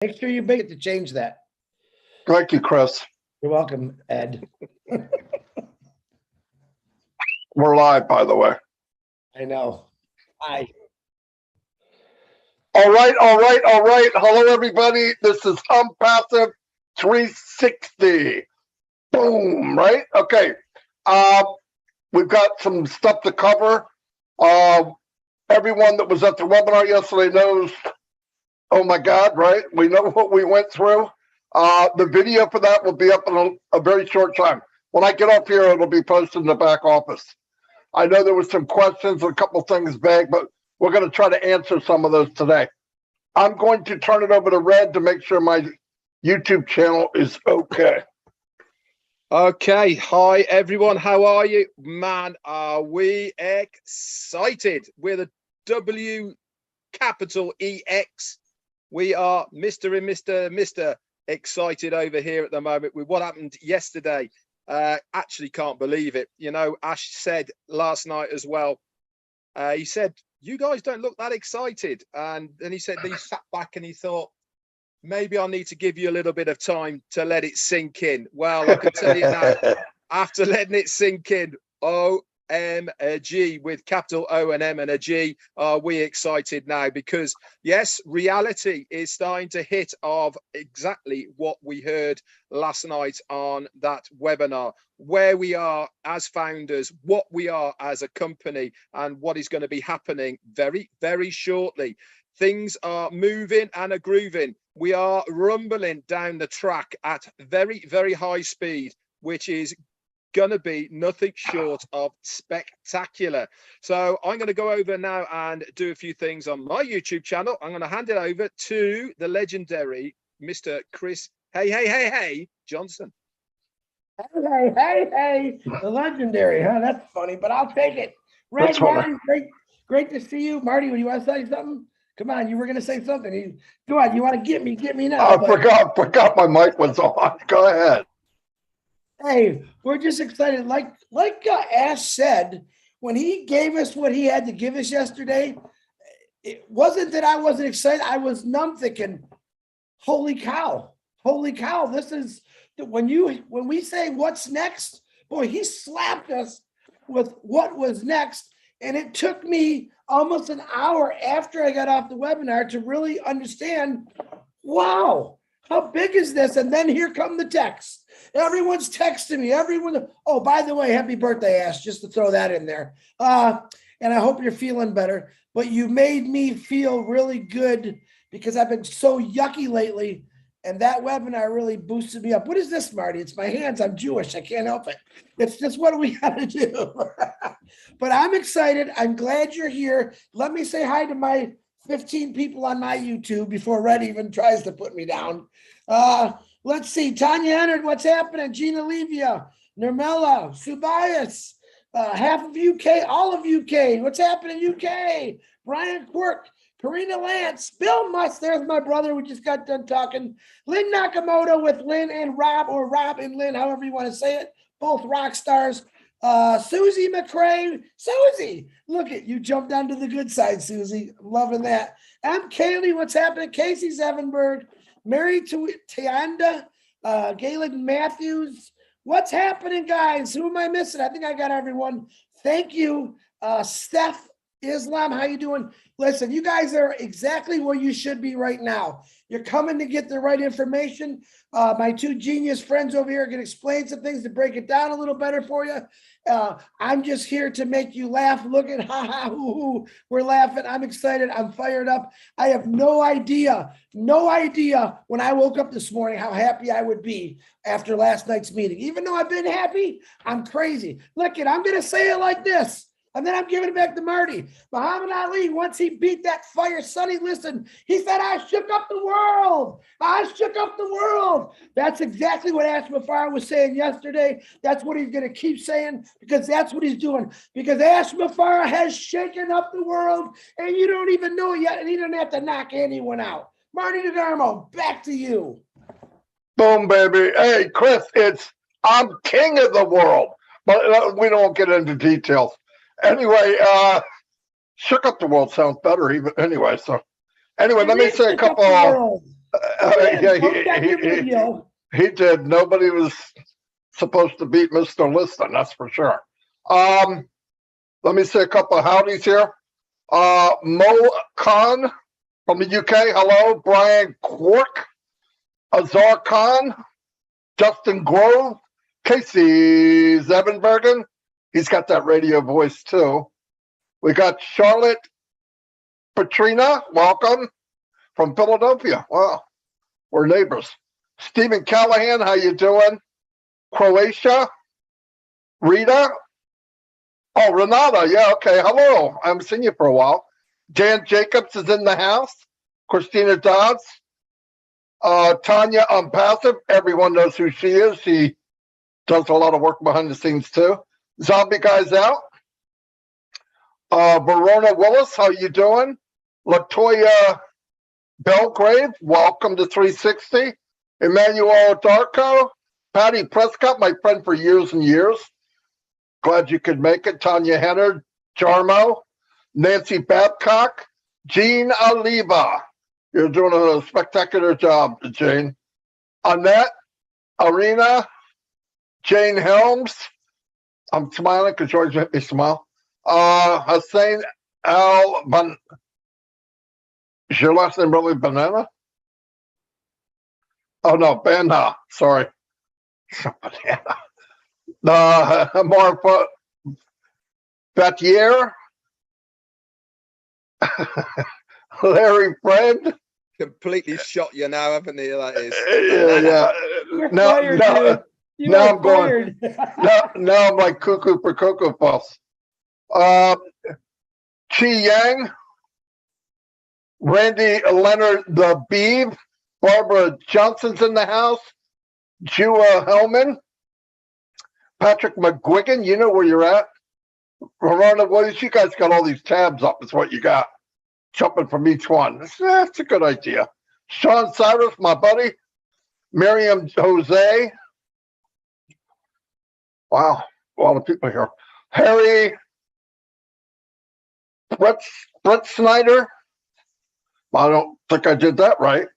Make sure you make it to change that. Thank you, Chris. You're welcome, Ed. We're live, by the way. I know. Hi. All right. Hello, everybody. This is ONPASSIVE 360. Boom, right? Okay. We've got some stuff to cover. Everyone that was at the webinar yesterday knows, oh my God, right? We know what we went through. The video for that will be up in a very short time. When I get up here, it'll be posted in the back office. I know there was some questions, a couple things vague, but we're going to try to answer some of those today. I'm going to turn it over to Red to make sure my YouTube channel is okay. Okay, hi everyone, how are you? Man, are we excited? We're the W capital EX. We are Mr. and Mr. excited over here at the moment with what happened yesterday. Actually can't believe it. You know, Ash said last night as well, he said, you guys don't look that excited. And then he said, he sat back and he thought, maybe I need to give you a little bit of time to let it sink in. Well, I can tell you now, after letting it sink in, OMG with capital O and M and a G, are we excited now? Because yes, reality is starting to hit of exactly what we heard last night on that webinar, where we are as founders, what we are as a company, and what is going to be happening very, very shortly. Things are moving and are grooving. We are rumbling down the track at very, very high speed, which is going to be nothing short of spectacular. So I'm going to go over now and do a few things on my YouTube channel. I'm going to hand it over to the legendary Mr. Chris Hey Johnson. Hey, the legendary, huh? That's funny, but I'll take it. Red, Marty, great to see you. Marty, when you want to say something? Come on, you were going to say something. Go on, you want to get me now. I forgot my mic was on. Go ahead. Hey, we're just excited. Like Ash said, when he gave us what he had to give us yesterday, it wasn't that I wasn't excited. I was numb thinking, holy cow, this is, when we say what's next, boy, he slapped us with what was next. And it took me almost an hour after I got off the webinar to really understand, wow, how big is this? And then here come the texts. Everyone's texting me. Oh, by the way, happy birthday, Ash, just to throw that in there. And I hope you're feeling better. But you made me feel really good because I've been so yucky lately. And that webinar really boosted me up. What is this, Marty? It's my hands. I'm Jewish. I can't help it. It's just what we got to do. But I'm excited. I'm glad you're here. Let me say hi to my 15 people on my YouTube before Red even tries to put me down. Let's see. Tanya Ennard, what's happening? Gina Levia, Nirmela, Subias, half of UK, all of UK. What's happening, UK? Brian Quirk, Karina Lance, Bill Must, there's my brother. We just got done talking. Lynn Nakamoto with Lynn and Rob, or Rob and Lynn, however you want to say it. Both rock stars. Susie McCrae. Susie, look at you, jumped onto the good side, Susie. I'm loving that. I'm Kaylee. What's happening? Casey Zevenberg, Mary Tianda, Galen Matthews. What's happening, guys? Who am I missing? I think I got everyone. Thank you. Steph Islam, how you doing? Listen, you guys are exactly where you should be right now. You're coming to get the right information. My two genius friends over here are going to explain some things to break it down a little better for you. I'm just here to make you laugh. Look at we're laughing. I'm excited. I'm fired up. I have no idea when I woke up this morning how happy I would be after last night's meeting. Even though I've been happy, I'm crazy. Look, I'm going to say it like this. And then I'm giving it back to Marty. Muhammad Ali, once he beat that fire, Sonny, listen, he said, I shook up the world. I shook up the world. That's exactly what Ash Mufareh was saying yesterday. That's what he's going to keep saying because that's what he's doing. Because Ash Mufareh has shaken up the world and you don't even know it yet and he doesn't have to knock anyone out. Marty DeGarmo, back to you. Boom, baby. Hey, Chris, I'm king of the world. But we don't get into details. Anyway, shook up the world sounds better even anyway. So anyway, let me say a couple. Yeah, Post that your video. he did. Nobody was supposed to beat Mr. Liston, that's for sure. Let me say a couple of howdies here. Mo Khan from the UK, hello. Brian Quark, Azar Khan, Justin Grove, Casey Zevenbergen. He's got that radio voice too. We got Charlotte Patrina, welcome from Philadelphia. Wow, we're neighbors. Stephen Callahan, how you doing? Croatia, Rita. Oh, Renata, yeah, okay. Hello, I haven't seen you for a while. Jan Jacobs is in the house. Christina Dodds. Tanya ONPASSIVE, everyone knows who she is. She does a lot of work behind the scenes too. Zombie Guy's out. Verona Willis, how you doing? Latoya Belgrave, welcome to 360. Emmanuel Darko, Patty Prescott, my friend for years and years. Glad you could make it. Tanya Henner, Jarmo, Nancy Babcock, Jean Oliva. You're doing a spectacular job, Jane. Annette, Arena, Jane Helms. I'm smiling because George made me smile. Hussein Al Ban. Is your last name really Banana? Oh no, Banha. Sorry. Banana. Marfa Batier. Larry Friend. Completely shot you now, haven't he? That is. Yeah. You're Now, fired, now, dude. You now are I'm going. fired. Now I'm like cuckoo for Cocoa Puffs. Chi Yang, Randy Leonard the Beeb, Barbara Johnson's in the house, Jua Hellman, Patrick McGuigan, you know where you're at. Verona Williams, you guys got all these tabs up, is what you got. Jumping from each one. That's a good idea. Sean Cyrus, my buddy. Miriam Jose. Wow, a lot of people here. Harry Brett Snyder. I don't think I did that right.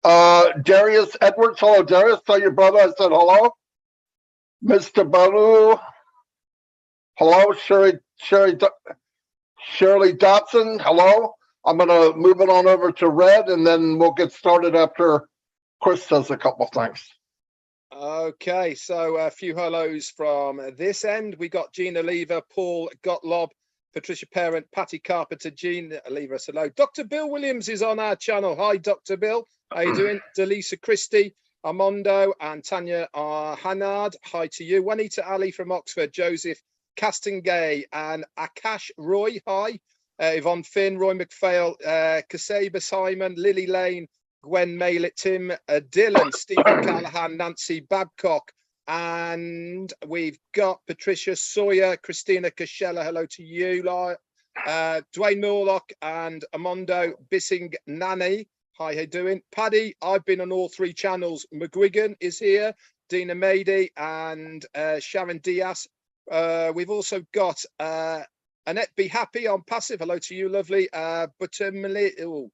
Darius Edwards. Hello, Darius. Tell your brother I said hello. Mr. Balu. Hello, Shirley Dotson. Hello. I'm going to move it on over to Red, and then we'll get started after Chris says a couple things. Okay, so a few hellos from this end. We got Gina Lever, Paul Gottlob, Patricia Parent, Patty Carpenter, Jean Lever, hello. Dr. Bill Williams is on our channel. Hi, Dr. Bill. How you doing? Delisa Christie, Armando, and Tanya Hannard. Hi to you. Juanita Ali from Oxford, Joseph Castengay, and Akash Roy. Hi. Yvonne Finn, Roy McPhail, Kaseba Simon, Lily Lane, Gwen Maylet, Tim Dillon, Stephen Callahan, Nancy Babcock, and we've got Patricia Sawyer, Christina Cashella, hello to you, Dwayne Norlock, and Amondo Bissing Nani. Hi, how you doing? Paddy, I've been on all three channels. McGuigan is here, Dina Mady, and Sharon Diaz. We've also got Annette Be Happy on Passive. Hello to you, lovely. Buetamelo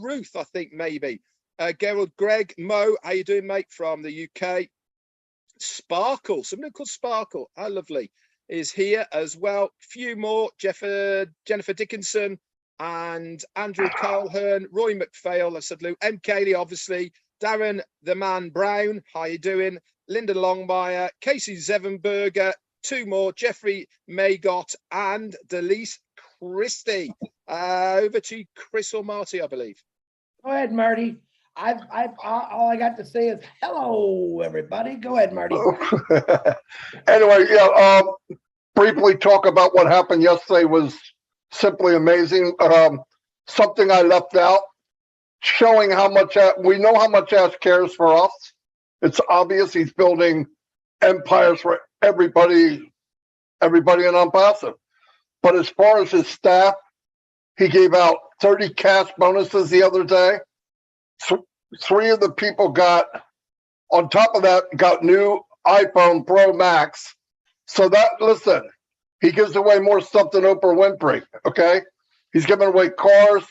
Ruth, I think maybe. Gerald Greg Mo, how you doing, mate? From the UK. Sparkle, somebody called Sparkle. How lovely. Is here as well. Few more. Jennifer Dickinson and Andrew Colehern, Roy McPhail, I said Lou, M. Cayley, obviously. Darren the Man Brown, how you doing? Linda Longmire, Casey Zevenberger. Two more, Jeffrey Maygott and Delise Christie. Over to Chris or Marty, I believe. Go ahead, Marty. All I got to say is hello, everybody. Go ahead, Marty. Anyway, yeah. Briefly talk about what happened yesterday was simply amazing. Something I left out, showing how much we know how much Ash cares for us. It's obvious he's building empires for everybody in ONPASSIVE. But as far as his staff, he gave out 30 cash bonuses the other day. Three of the people got, on top of that, got new iPhone Pro Max. So that, listen, he gives away more stuff than Oprah Winfrey, okay? He's giving away cars,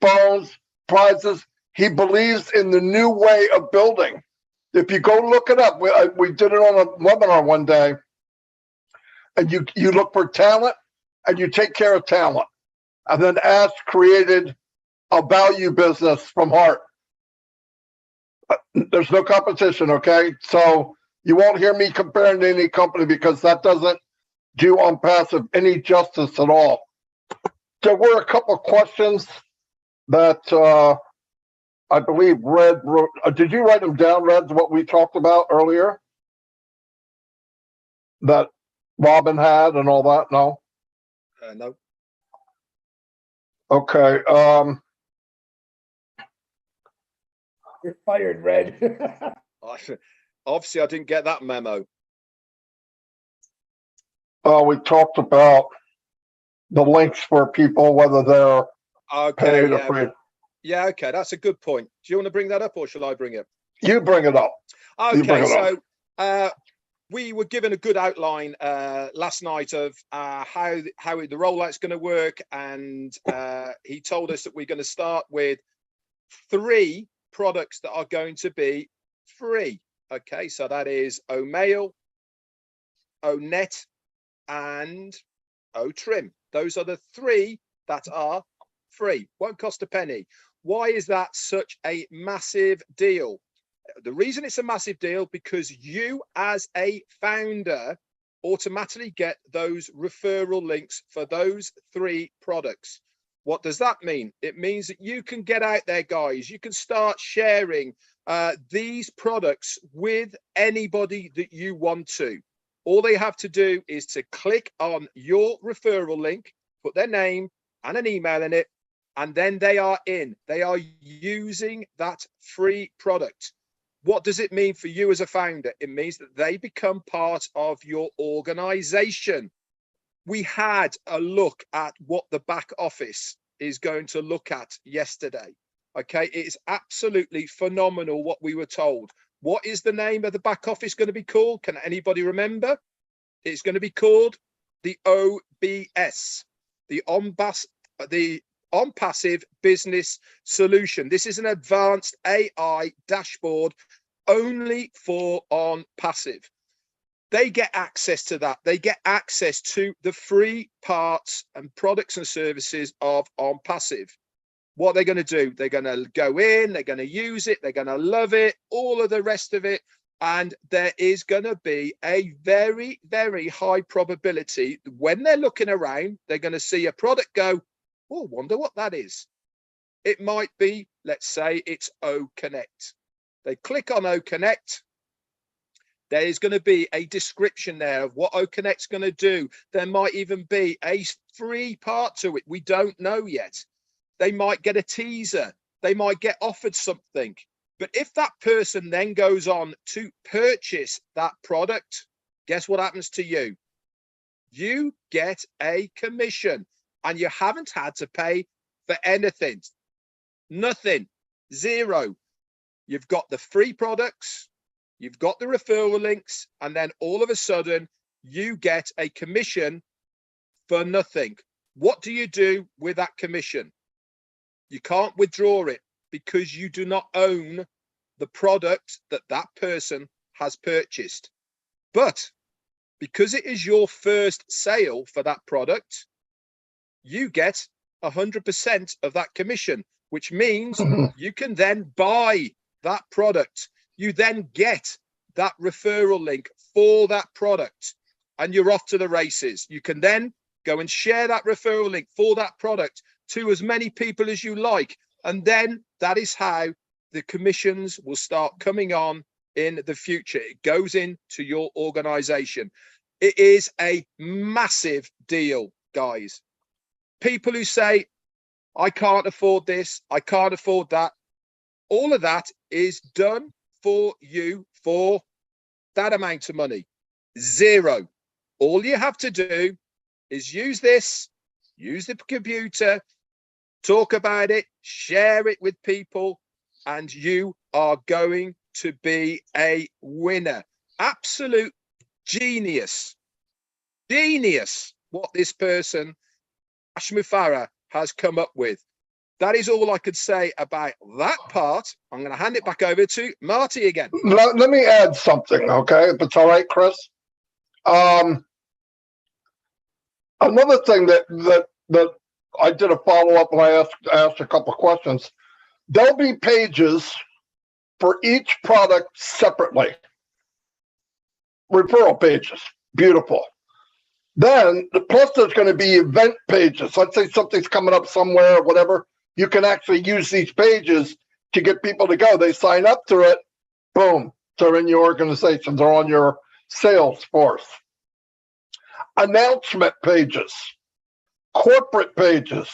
phones, prizes. He believes in the new way of building. If you go look it up, we did it on a webinar one day, and you look for talent and you take care of talent. And then Ash created a value business from heart. There's no competition, okay? So you won't hear me comparing to any company because that doesn't do ONPASSIVE any justice at all. There were a couple of questions that I believe Red wrote. Did you write them down, Red, what we talked about earlier? That Robin had and all that? No? No. Okay. You're fired, Red. Obviously, I didn't get that memo. We talked about the links for people, whether they're Okay, paid or free. Yeah, okay, that's a good point. Do you want to bring that up, or shall I bring it? You bring it up. Okay, so we were given a good outline last night of how the rollout's going to work, and he told us that we're going to start with 3 products that are going to be free. Okay, so that is OMail, ONet, and OTrim. Those are the 3 that are free. Won't cost a penny. Why is that such a massive deal? The reason it's a massive deal, because you as a founder automatically get those referral links for those 3 products. What does that mean? It means that you can get out there, guys. You can start sharing these products with anybody that you want to. All they have to do is to click on your referral link, put their name and an email in it, and then they are in. They are using that free product. What does it mean for you as a founder? It means that they become part of your organization. We had a look at what the back office is going to look at yesterday. Okay, it is absolutely phenomenal what we were told. What is the name of the back office going to be called? Can anybody remember? It's going to be called the OBS, the ONPASSIVE Business Solution. This is an advanced AI dashboard only for ONPASSIVE. They get access to that. They get access to the free parts and products and services of ONPASSIVE. What are they going to do? They're going to go in, they're going to use it, they're going to love it, all of the rest of it. And there is going to be a very, very high probability when they're looking around, they're going to see a product go, oh, wonder what that is. It might be, let's say it's OConnect. They click on OConnect. There is going to be a description there of what OConnect's going to do. There might even be a free part to it. We don't know yet. They might get a teaser. They might get offered something. But if that person then goes on to purchase that product, guess what happens to you? You get a commission, and you haven't had to pay for anything. Nothing. Zero. You've got the free products. You've got the referral links, and then all of a sudden you get a commission for nothing. What do you do with that commission? You can't withdraw it because you do not own the product that that person has purchased. But because it is your first sale for that product, you get 100% of that commission, which means you can then buy that product. You then get that referral link for that product, and you're off to the races. You can then go and share that referral link for that product to as many people as you like. And then that is how the commissions will start coming on in the future. It goes into your organization. It is a massive deal, guys. People who say, I can't afford this, I can't afford that, all of that is done for you for that amount of money. Zero. All you have to do is use this, use the computer, talk about it, share it with people, and you are going to be a winner. Absolute genius. Genius what this person, Mufareh, has come up with. that is all I could say about that part. I'm going to hand it back over to Marty again. Let me add something, okay? If it's all right, Chris. Another thing that I did a follow-up and I asked a couple of questions. There'll be pages for each product separately. Referral pages, beautiful. Then, plus there's going to be event pages. Let's say something's coming up somewhere or whatever. You can actually use these pages to get people to go. They sign up to it, boom, they're in your organization. They're on your sales force. Announcement pages, corporate pages,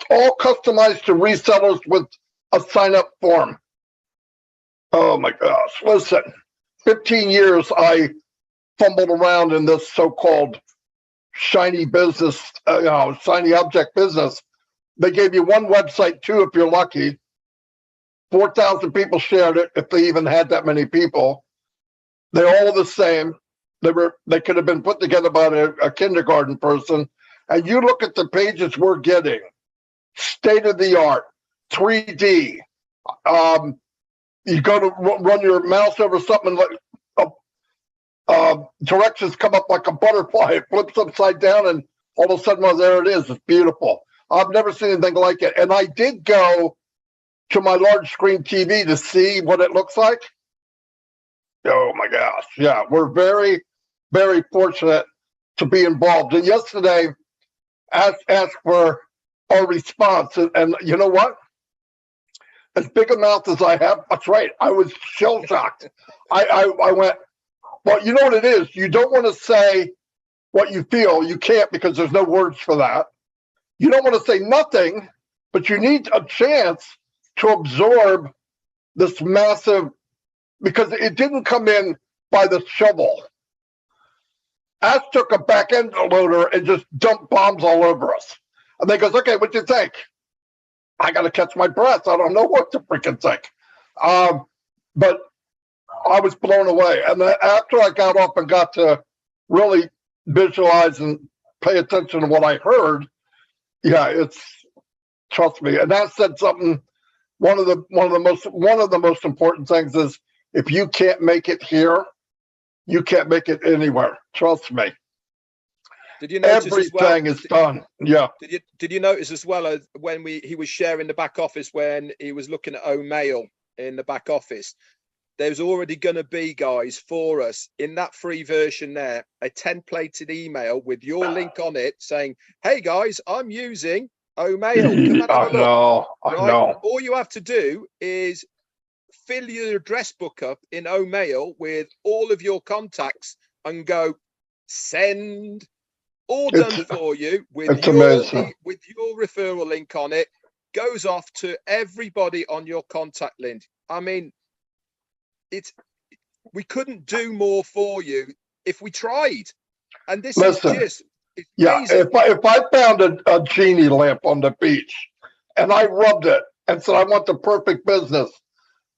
all customized to resellers with a sign-up form. Oh my gosh, listen, 15 years I fumbled around in this so-called shiny business, shiny object business. They gave you one website too, if you're lucky. 4,000 people shared it, if they even had that many people. They're all the same. They could have been put together by a kindergarten person. And you look at the pages we're getting, state of the art, 3D. You go to run your mouse over something like directions come up like a butterfly. It flips upside down, and all of a sudden, well, there it is. It's beautiful. I've never seen anything like it. And I did go to my large screen TV to see what it looks like. Oh my gosh. Yeah, we're very, very fortunate to be involved. And yesterday, asked for our response. And you know what? As big a mouth as I have, that's right. I was shell shocked. I went, well, you know what it is? You don't want to say what you feel. You can't, because there's no words for that. You don't want to say nothing, but you need a chance to absorb this massive, because it didn't come in by the shovel. Ash took a back end loader and just dumped bombs all over us. And they goes, okay, what do you think? I got to catch my breath. I don't know what to freaking think. But I was blown away. And then after I got off and got to really visualize and pay attention to what I heard, yeah, trust me. And that said something. One of the most important things is, if you can't make it here, you can't make it anywhere. Trust me. Did you notice everything is done? Yeah. Did you notice as well when he was sharing the back office, when he was looking at mail in the back office? There's already going to be, guys, for us in that free version there, a templated email with your link on it saying, "Hey guys, I'm using mail. Come and have a look." I know. All you have to do is fill your address book up in mail with all of your contacts and go send. All done for you with your referral link on it. Goes off to everybody on your contact list. I mean, we couldn't do more for you if we tried. And this is just amazing. If I found a genie lamp on the beach and I rubbed it and said I want the perfect business,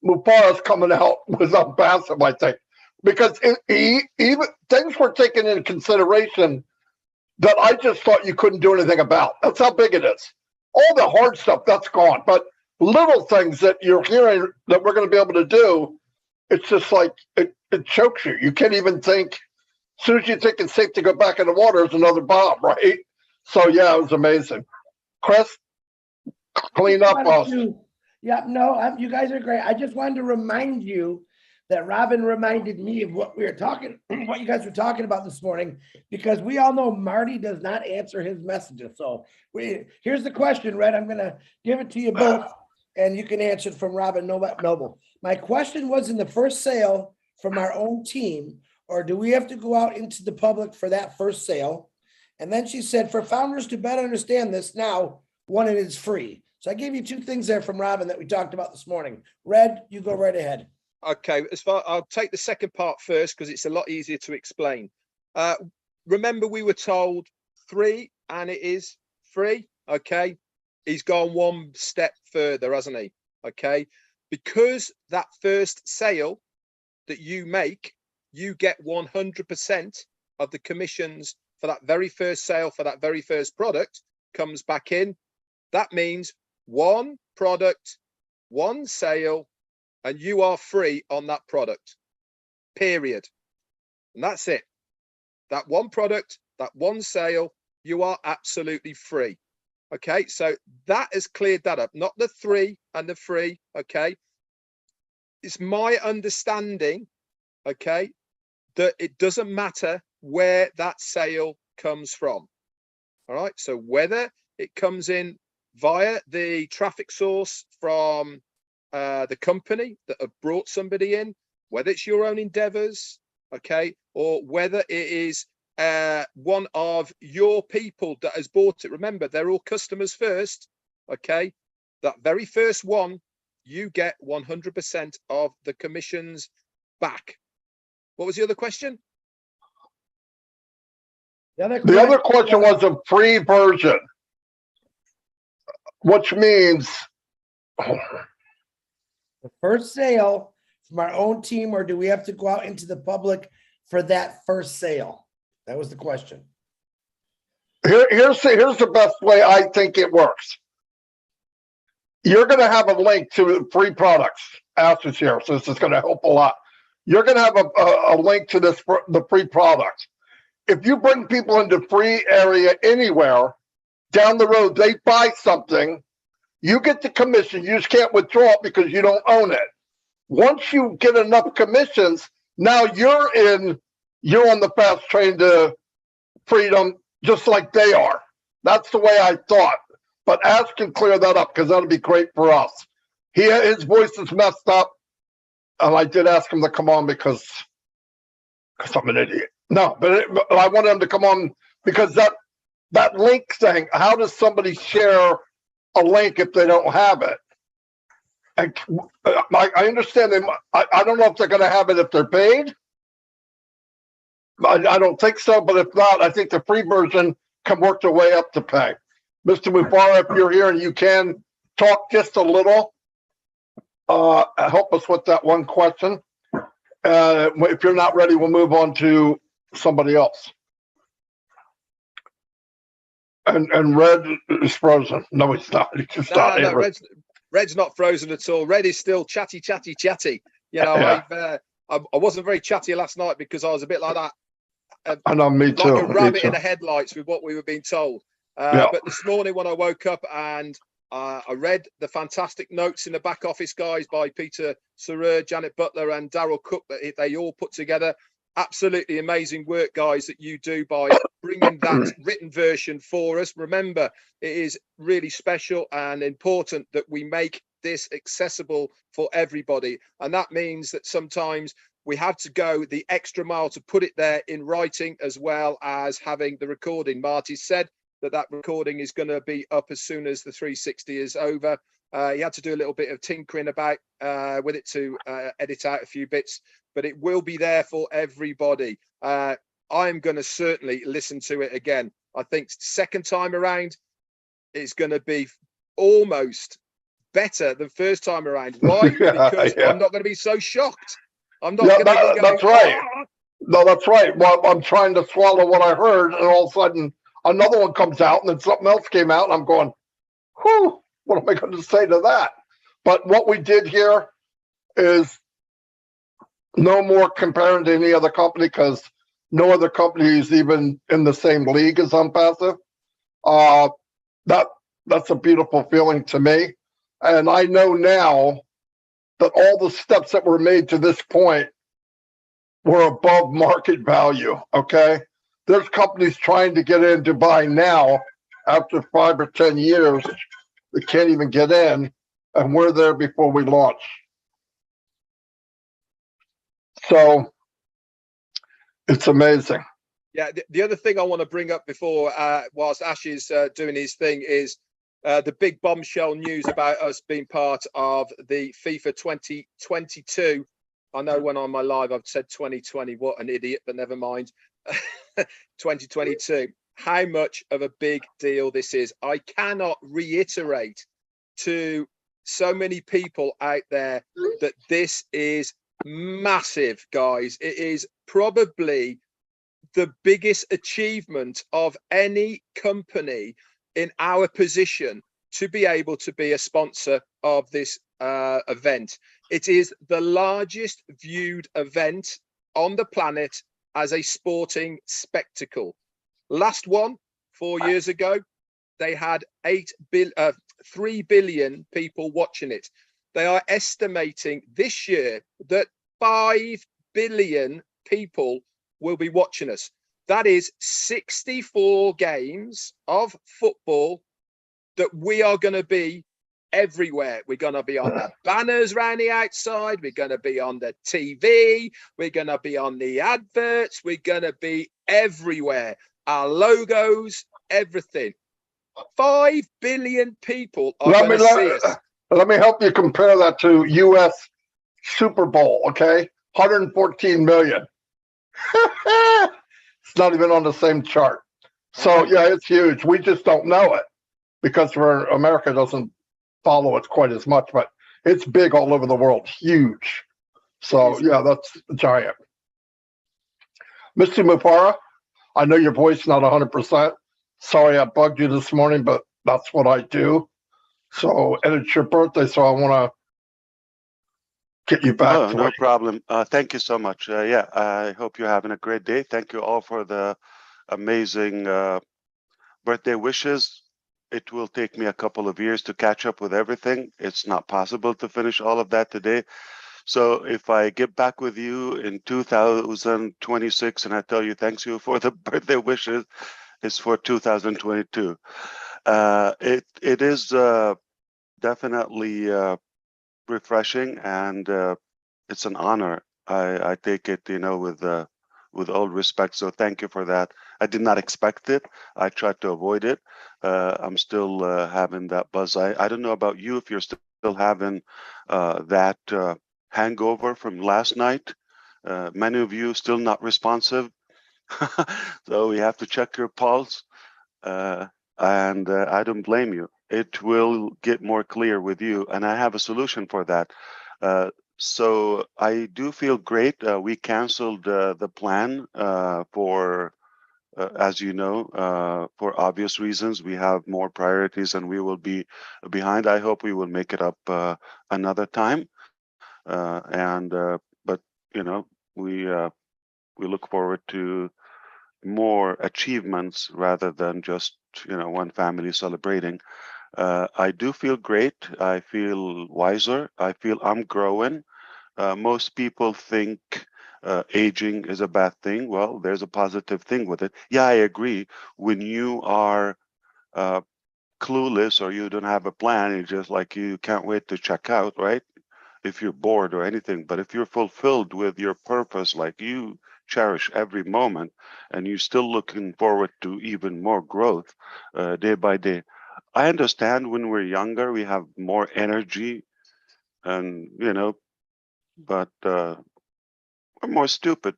Mufareh's coming out with ONPASSIVE, I think, because even things were taken into consideration that I just thought you couldn't do anything about. That's how big it is. All the hard stuff, that's gone. But little things that you're hearing that we're going to be able to do, it's just like it chokes you. You can't even think. As soon as you think it's safe to go back in the water, there's another bomb, right? So yeah, it was amazing. Chris, clean up us. Yeah, no, you guys are great. I just wanted to remind you that Robin reminded me of what you guys were talking about this morning, because we all know Marty does not answer his messages. So here's the question, Red. I'm going to give it to you both, and you can answer it from Robin Noble. My question was, in the first sale from our own team, or do we have to go out into the public for that first sale? And then she said, for founders to better understand this now, one, it is free. So I gave you two things there from Robin that we talked about this morning. Red, you go right ahead. Okay, I'll take the second part first because it's a lot easier to explain. Remember, we were told 3 and it is free. Okay, he's gone one step further, hasn't he? Okay, because that first sale that you make, you get 100% of the commissions for that very first sale, for that very first product, comes back in That means one product, one sale, and you are free on that product, period. And that's it. That one product, that one sale, you are absolutely free. Okay, so that has cleared that up, not the 3 and the free. Okay, it's my understanding, okay, that it doesn't matter where that sale comes from. All right, so whether it comes in via the traffic source from the company that have brought somebody in, whether it's your own endeavors, okay, or whether it is one of your people that has bought it. Remember, they're all customers first, okay? That very first one, you get 100% of the commissions back. What was the other question? The other question was a free version, which means the first sale from our own team, or do we have to go out into the public for that first sale? That was the question. Here's the best way I think it works. You're going to have a link to free products. Ash is here, so this is going to help a lot. You're going to have a link to the free products. If you bring people into free area anywhere, down the road, they buy something, you get the commission. You just can't withdraw it because you don't own it. Once you get enough commissions, now you're on the fast train to freedom, just like they are. That's the way I thought. But Ash can clear that up because that'll be great for us. His voice is messed up, and I did ask him to come on because I'm an idiot. No, but I wanted him to come on because that link thing. How does somebody share a link if they don't have it? And I understand them. I don't know if they're going to have it if they're paid. I don't think so, but if not, I think the free version can work their way up to pay. Mr. Mufareh, if you're here and you can talk just a little, help us with that one question. If you're not ready, we'll move on to somebody else. And Red is frozen. No, he's not. He's just not. No, Red's not frozen at all. Red is still chatty. You know, yeah. I wasn't very chatty last night because I was a bit like that. I know, me too. Like a rabbit in the headlights with what we were being told. Yeah. But this morning when I woke up and I read the fantastic notes in the back office, guys, by Peter Sarer, Janet Butler and Daryl Cook that they all put together. Absolutely amazing work, guys, that you do by bringing that written version for us. Remember, it is really special and important that we make this accessible for everybody. And that means that sometimes we have to go the extra mile to put it there in writing as well as having the recording. Marty said that recording is going to be up as soon as the 360 is over. He had to do a little bit of tinkering about with it to edit out a few bits, but it will be there for everybody. I'm going to certainly listen to it again. I think second time around, it's going to be almost better than first time around. Why? Because I'm not going to be so shocked. I'm not going to be going, that's right. No, that's right. Well, I'm trying to swallow what I heard, and all of a sudden another one comes out, and then something else came out, and I'm going, whew, what am I going to say to that? But what we did here is no more comparing to any other company because no other company is even in the same league as ONPASSIVE. That's a beautiful feeling to me. And I know now that all the steps that were made to this point were above market value, okay? There's companies trying to get in to buy now after 5 or 10 years. They can't even get in, and we're there before we launch. So it's amazing. Yeah, the other thing I want to bring up before, whilst Ash is doing his thing, is the big bombshell news about us being part of the FIFA 2022. I know when on my live I've said 2020, what an idiot, but never mind. 2022. How much of a big deal this is. I cannot reiterate to so many people out there that this is massive, guys. It is probably the biggest achievement of any company in our position to be able to be a sponsor of this event. It is the largest viewed event on the planet as a sporting spectacle. Last one, 4 years ago, they had 3 billion people watching it. They are estimating this year that 5 billion people will be watching us. That is 64 games of football that we are going to be everywhere. We're going to be on the banners around the outside. We're going to be on the TV. We're going to be on the adverts. We're going to be everywhere. Our logos, everything. 5 billion people are going to see us. Let me help you compare that to U.S. Super Bowl, okay? 114 million. It's not even on the same chart. So, yeah, it's huge. We just don't know it because America doesn't follow it quite as much, but it's big all over the world. Huge. So, yeah, that's giant. Mr. Mufareh, I know your voice not 100%. Sorry I bugged you this morning, but that's what I do. So, and it's your birthday, so I want to get you back. Oh, no problem. Thank you so much. Yeah, I hope you're having a great day. Thank you all for the amazing birthday wishes. It will take me a couple of years to catch up with everything. It's not possible to finish all of that today. So if I get back with you in 2026 and I tell you thanks you for the birthday wishes, it's for 2022. It is definitely refreshing, and it's an honor. I take it, with all respect. So thank you for that. I did not expect it. I tried to avoid it. I'm still having that buzz. I don't know about you, if you're still having that hangover from last night. Many of you still not responsive. So we have to check your pulse. And I don't blame you. It will get more clear with you, and I have a solution for that. So I do feel great. We canceled the plan for, as you know, for obvious reasons. We have more priorities, and we will be behind. I hope we will make it up another time. But we look forward to more achievements rather than just one family celebrating. I do feel great. I feel wiser. I feel I'm growing. Most people think aging is a bad thing. Well, there's a positive thing with it. Yeah, I agree. When you are clueless or you don't have a plan, it's just like you can't wait to check out, right? If you're bored or anything. But if you're fulfilled with your purpose, like you cherish every moment, and you're still looking forward to even more growth day by day. I understand when we're younger, we have more energy, and but we're more stupid.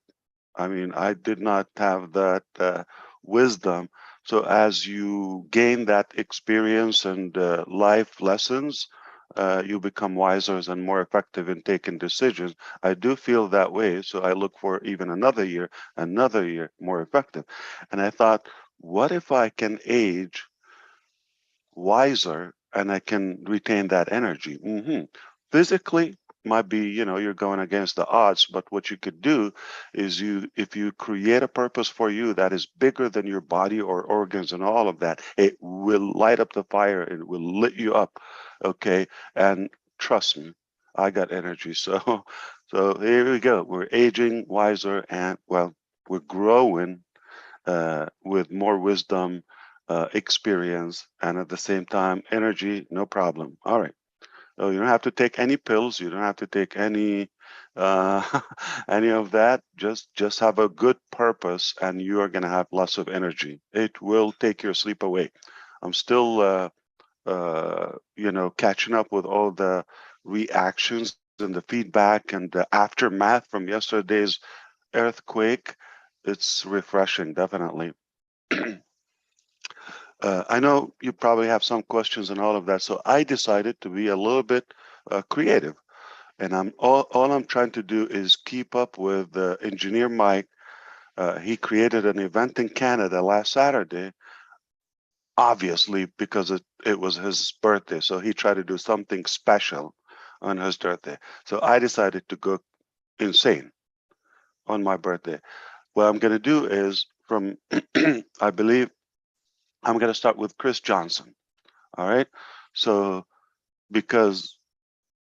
I mean, I did not have that wisdom. So as you gain that experience and life lessons, you become wiser and more effective in taking decisions. I do feel that way. So I look for even another year more effective. And I thought, what if I can age wiser and I can retain that energy? Physically, might be, you're going against the odds, but what you could do is if you create a purpose for you that is bigger than your body or organs and all of that, it will light up the fire. It will lit you up. Okay. And trust me, I got energy. So here we go. We're aging wiser, and well, we're growing with more wisdom, experience, and at the same time, energy, no problem. All right. So you don't have to take any pills. You don't have to take any any of that. Just have a good purpose, and you are going to have lots of energy. It will take your sleep away. I'm still, catching up with all the reactions and the feedback and the aftermath from yesterday's earthquake. It's refreshing, definitely. I know you probably have some questions and all of that, so I decided to be a little bit creative, and all I'm trying to do is keep up with engineer Mike. He created an event in Canada last Saturday obviously because it was his birthday. So he tried to do something special on his birthday. So I decided to go insane on my birthday. What I'm going to do is from, I believe I'm going to start with Chris Johnson. All right. So because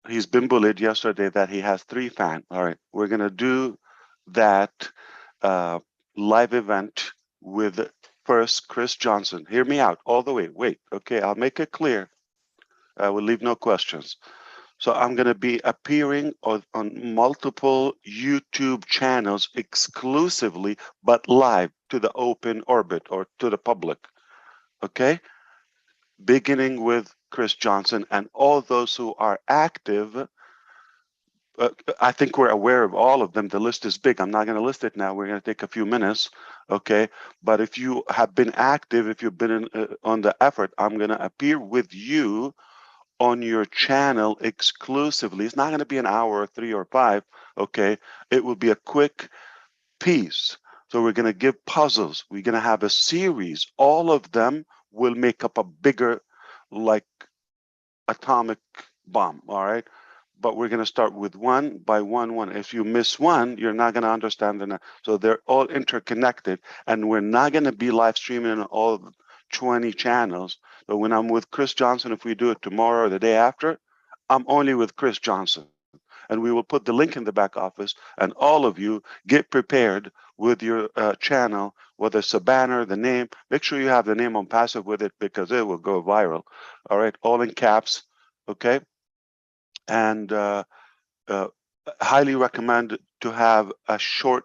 he's been bullied yesterday that he has 3 fans. All right. We're going to do that live event with first Chris Johnson. Hear me out all the way. Wait. Okay. I'll make it clear. I will leave no questions. So I'm going to be appearing on multiple YouTube channels exclusively, but live to the open orbit or to the public. Okay. Beginning with Chris Johnson and all those who are active. I think we're aware of all of them. The list is big. I'm not going to list it now. We're going to take a few minutes. Okay. But if you have been active, if you've been on the effort, I'm going to appear with you on your channel exclusively. It's not going to be an hour or 3 or 5. Okay. It will be a quick piece. So we're going to give puzzles. We're going to have a series. All of them will make up a bigger, like, atomic bomb. All right. But we're going to start with one by one. If you miss one, you're not going to understand the next. So they're all interconnected, and we're not going to be live streaming on all 20 channels. So when I'm with Chris Johnson, if we do it tomorrow or the day after, I'm only with Chris Johnson. And we will put the link in the back office, and all of you get prepared with your channel, whether it's a banner, the name. Make sure you have the name on passive with it because it will go viral. All right, all in caps. Okay. And highly recommend to have a short,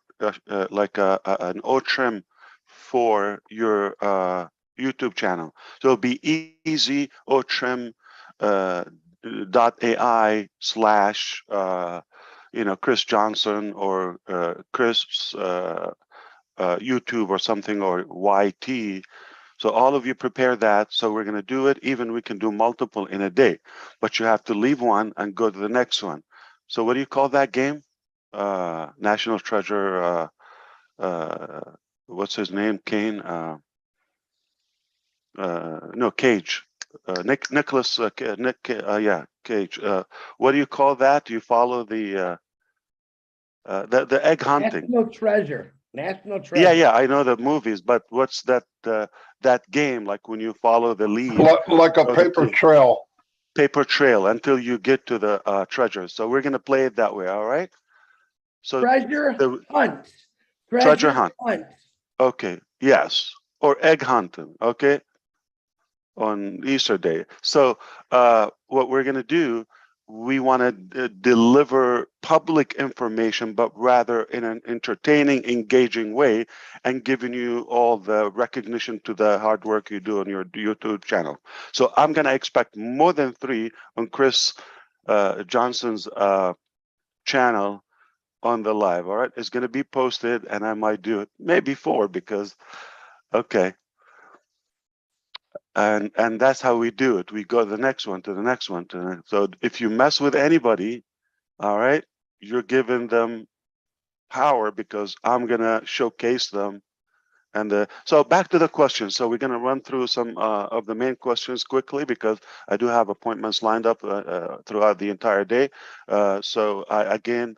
like an O trim for your YouTube channel. So it'll be easy otrim .ai slash Chris Johnson or Chris YouTube or something, or YT. So all of you prepare that. So we're going to do it. Even we can do multiple in a day, but you have to leave one and go to the next one. So what do you call that game? National Treasure. What's his name? Kane. No, Cage. Nicholas. Nick. Yeah, Cage. What do you call that? Do you follow the egg hunting? National treasure. National Yeah, treasure. yeah, I know the movies, but what's that game like when you follow the lead Like a of the paper clue? trail. Paper trail until you get to the treasure. So we're gonna play it that way, all right? So Treasure the hunt. treasure Treasure hunt. hunt. Okay, yes, or egg hunting. Okay, on Easter Day. So what we're going to do, we want to deliver public information, but rather in an entertaining, engaging way, and giving you all the recognition to the hard work you do on your YouTube channel. So I'm going to expect more than 3 on Chris Johnson's channel on the live. All right, it's going to be posted, and I might do it maybe 4 because, okay. And that's how we do it. We go to the next one, to the next one, to the next. So if you mess with anybody, all right, you're giving them power because I'm gonna showcase them. And so back to the questions. So we're gonna run through some of the main questions quickly because I do have appointments lined up throughout the entire day. So again,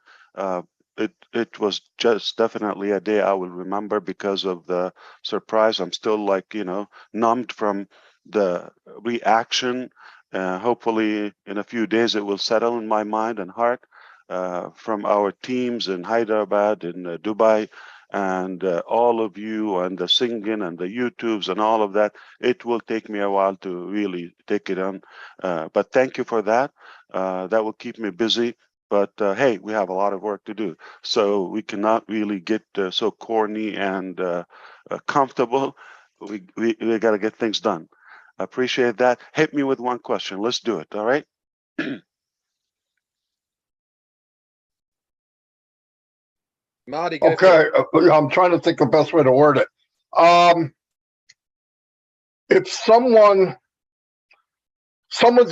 it was just definitely a day I will remember because of the surprise. I'm still, like, numbed from the reaction. Hopefully in a few days it will settle in my mind and heart from our teams in Hyderabad, in Dubai, and all of you, and the singing and the YouTubes and all of that. It will take me a while to really take it on. But thank you for that. That will keep me busy. But hey, we have a lot of work to do. So we cannot really get so corny and comfortable. We got to get things done. I appreciate that. Hit me with one question. Let's do it. All right. Marty, go for Okay, it. I'm trying to think the best way to word it. If someone's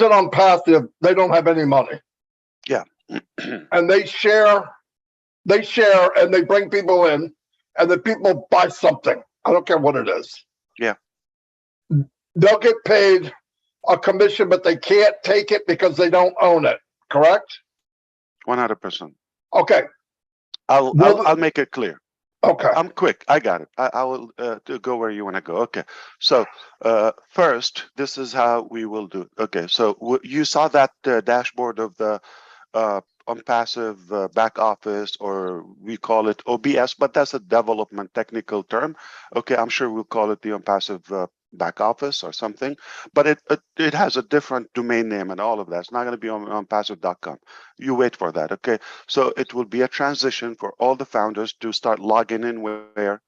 in on passive, they don't have any money. Yeah. And they share and they bring people in, and the people buy something. I don't care what it is. Yeah. they'll get paid a commission, but they can't take it because they don't own it. Correct? 100%. Okay. I'll make it clear. Okay. I'm quick. I got it. I will go where you want to go. Okay. So first, this is how we will do it. Okay. So you saw that dashboard of the ONPASSIVE back office, or we call it OBS, but that's a development technical term. Okay. I'm sure we'll call it the ONPASSIVE back office or something, but it has a different domain name and all of that. It's not going to be on onpassive.com. You wait for that. Okay. So it will be a transition for all the founders to start logging in where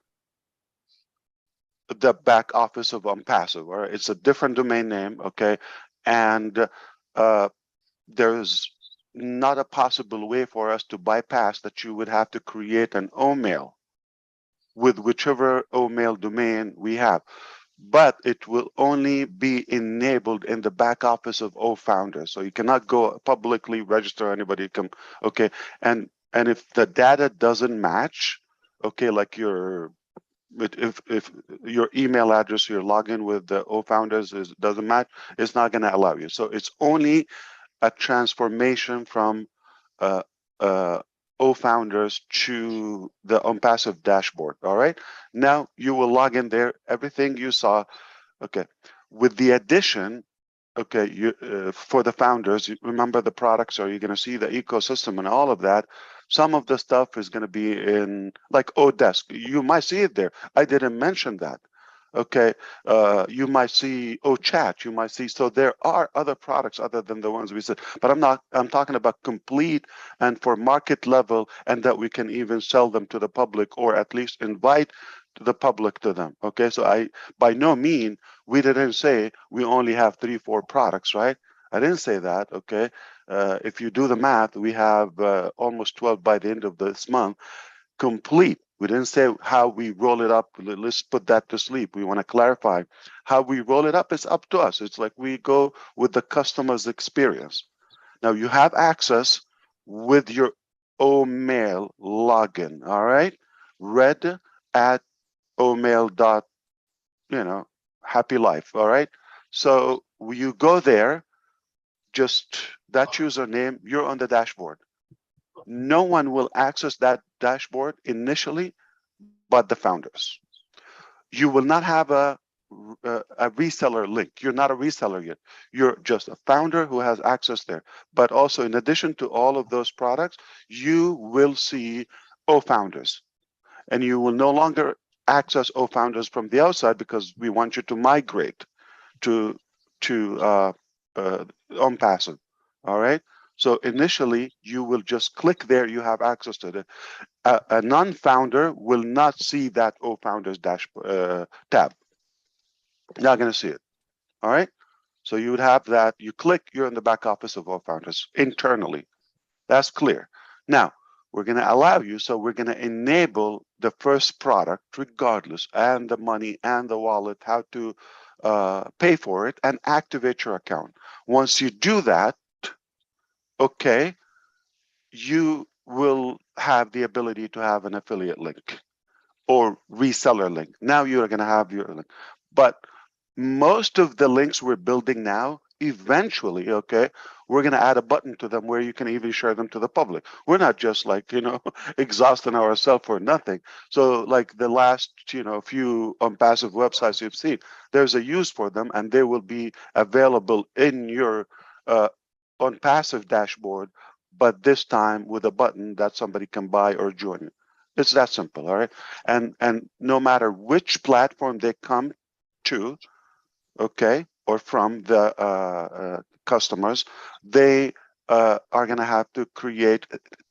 the back office of ONPASSIVE, or it's a different domain name. Okay. And there's not a possible way for us to bypass that. You would have to create an OMail with whichever OMail domain we have, but it will only be enabled in the back office of all founders. So you cannot go publicly register anybody come. Okay. And if the data doesn't match, okay, like if your email address, your login with the O founders doesn't match, it's not going to allow you. So it's only a transformation from uh, O founders to the ONPASSIVE dashboard. All right. Now you will log in there. Everything you saw. Okay. With the addition, okay, you for the founders, you remember the products, or you're going to see the ecosystem and all of that. Some of the stuff is going to be in like Odesk. You might see it there. I didn't mention that. Okay, you might see chat. You might see. So there are other products other than the ones we said. But I'm not. I'm talking about complete and for market level, and that we can even sell them to the public, or at least invite the public to them. Okay, so I by no mean we didn't say we only have 3-4 products, right? I didn't say that. Okay, if you do the math, we have almost 12 by the end of this month complete. We didn't say how we roll it up. Let's put that to sleep. We want to clarify how we roll it up. It's up to us. It's like we go with the customer's experience. Now you have access with your OMail login. All right, red at OMail dot, happy life. All right. So you go there, just that username, you're on the dashboard. No one will access that dashboard initially but the founders. You will not have a reseller link. You're not a reseller yet. You're just a founder who has access there. But also, in addition to all of those products, you will see founders, and you will no longer access founders from the outside, because we want you to migrate to ONPASSIVE. All right. So initially, you will just click there. You have access to it. A non-founder will not see that founders tab. Not going to see it. All right. So you would have that. You click. You're in the back office of founders internally. That's clear. Now we're going to allow you. So we're going to enable the first product, regardless, and the money and the wallet, how to pay for it and activate your account. Once you do that, okay, you will have the ability to have an affiliate link or reseller link. Now you're going to have your link. But most of the links we're building now, eventually, okay, we're going to add a button to them where you can even share them to the public. We're not just like, exhausting ourselves for nothing. So like the last, few ONPASSIVE websites you've seen, there's a use for them, and they will be available in your ONPASSIVE dashboard, but this time with a button that somebody can buy or join you. It's that simple, all right? And no matter which platform they come to, okay, or from the customers, they are going to have to create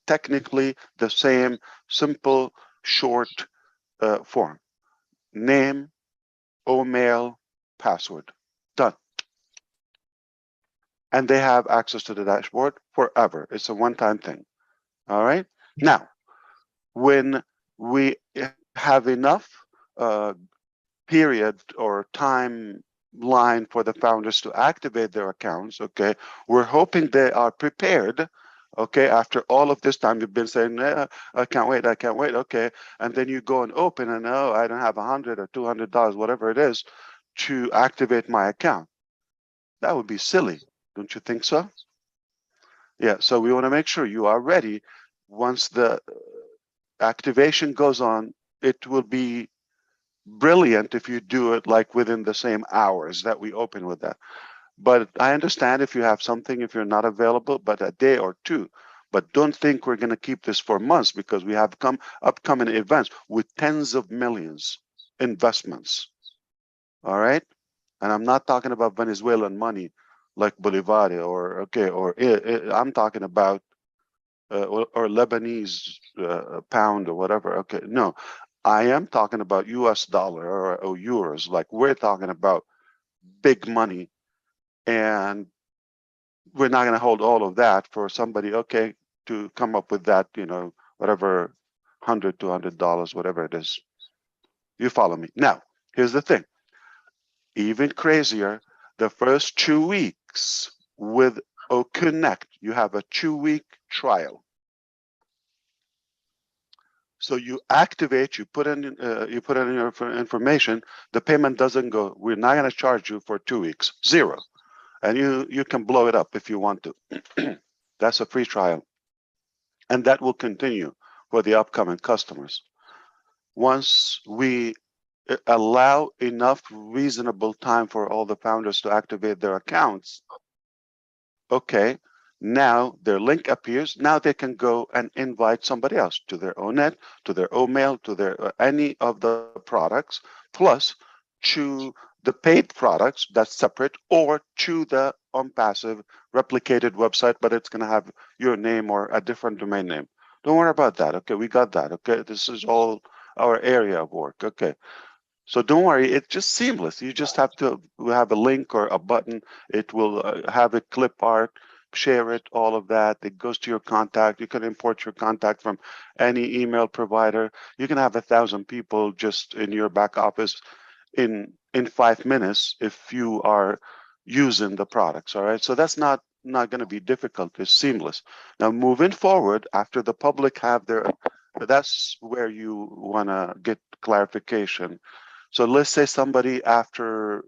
technically the same simple, short form. Name, OMail, password. Done. And they have access to the dashboard forever. It's a one-time thing. All right? Now, when we have enough period or timeline for the founders to activate their accounts, okay, we're hoping they are prepared, okay, after all of this time you've been saying, I can't wait, okay, and then you go and open, and I don't have $100 or $200, whatever it is, to activate my account. That would be silly, don't you think so? Yeah, so we want to make sure you are ready. Once the activation goes on, it will be brilliant if you do it like within the same hours that we open with that. But I understand if you have something, if you're not available, but a day or two. But don't think we're going to keep this for months, because we have upcoming events with tens of millions investments. All right. And I'm not talking about Venezuelan money like Bolivar or I'm talking about or Lebanese pound or whatever. Okay, no, I am talking about U.S. dollar or euros. Like, we're talking about big money, and we're not going to hold all of that for somebody. Okay, to come up with that, whatever, $100, $200, whatever it is. You follow me? Now, here's the thing. Even crazier, the first 2 weeks with OConnect, you have a 2-week trial. So you activate, you put in your information. The payment doesn't go. We're not going to charge you for 2 weeks, zero, and you can blow it up if you want to. That's a free trial, and that will continue for the upcoming customers. Once we allow enough reasonable time for all the founders to activate their accounts, okay, now their link appears. Now they can go and invite somebody else to their ONET, to their OMail, to their any of the products, plus to the paid products that's separate, or to the OnPassive replicated website, but it's going to have your name or a different domain name. Don't worry about that. Okay, we got that. Okay, this is all our area of work. Okay. So don't worry, it's just seamless. You just have to have a link or a button. It will have a clip art, share it, all of that. It goes to your contact. You can import your contact from any email provider. You can have 1,000 people just in your back office in 5 minutes if you are using the products. All right. So that's not going to be difficult. It's seamless. Now, moving forward, after the public have their, that's where you want to get clarification. So let's say somebody, after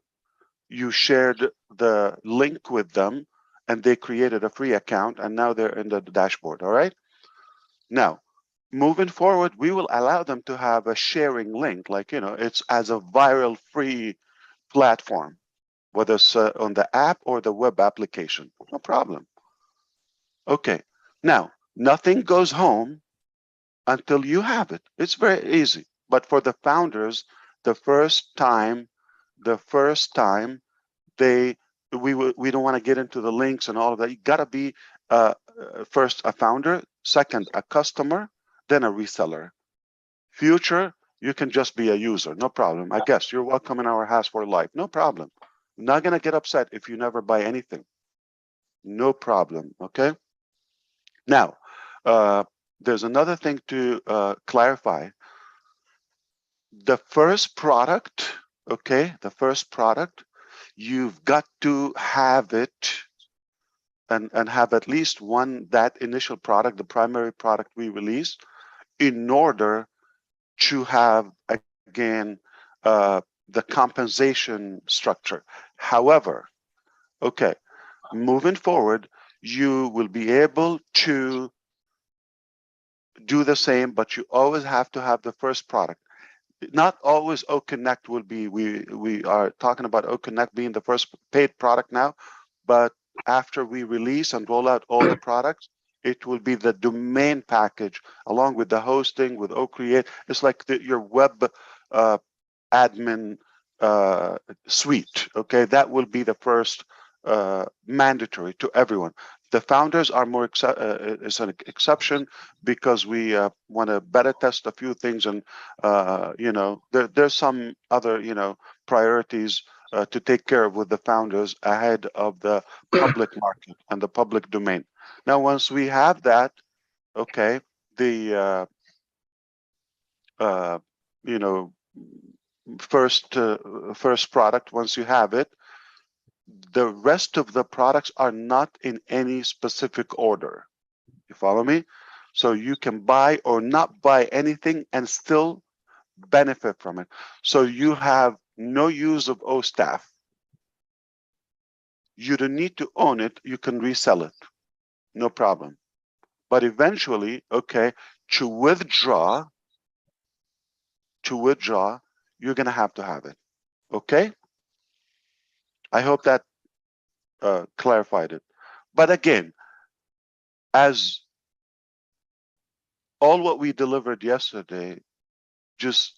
you shared the link with them and they created a free account and now they're in the dashboard. All right. Now, moving forward, we will allow them to have a sharing link, like, it's as a viral free platform, whether it's on the app or the web application. No problem. Okay. Now, nothing goes home until you have it. It's very easy. But for the founders, the first time they we don't want to get into the links and all of that. You got to be first a founder, second a customer, then a reseller. Future, you can just be a user, no problem. I guess you're welcome in our house for life, no problem. I'm not gonna get upset if you never buy anything, no problem. Okay. Now, there's another thing to clarify. The first product, okay, you've got to have it and have at least one, that initial product, the primary product we release, in order to have, again, the compensation structure. However, okay, moving forward, you will be able to do the same, but you always have to have the first product. Not always OConnect will be, we are talking about OConnect being the first paid product now, but after we release and roll out all the products, it will be the domain package along with the hosting with OCreate. It's like your web admin suite. Okay, that will be the first mandatory to everyone. The founders are more is an exception because we want to beta test a few things, and there's some other priorities to take care of with the founders ahead of the public market and the public domain. Now, once we have that, okay, the you know first product, once you have it, the rest of the products are not in any specific order. You follow me? So you can buy or not buy anything and still benefit from it. So you have no use of O staff. You don't need to own it. You can resell it. No problem. But eventually, okay, to withdraw, you're going to have it. Okay? I hope that clarified it. But again, as all what we delivered yesterday, just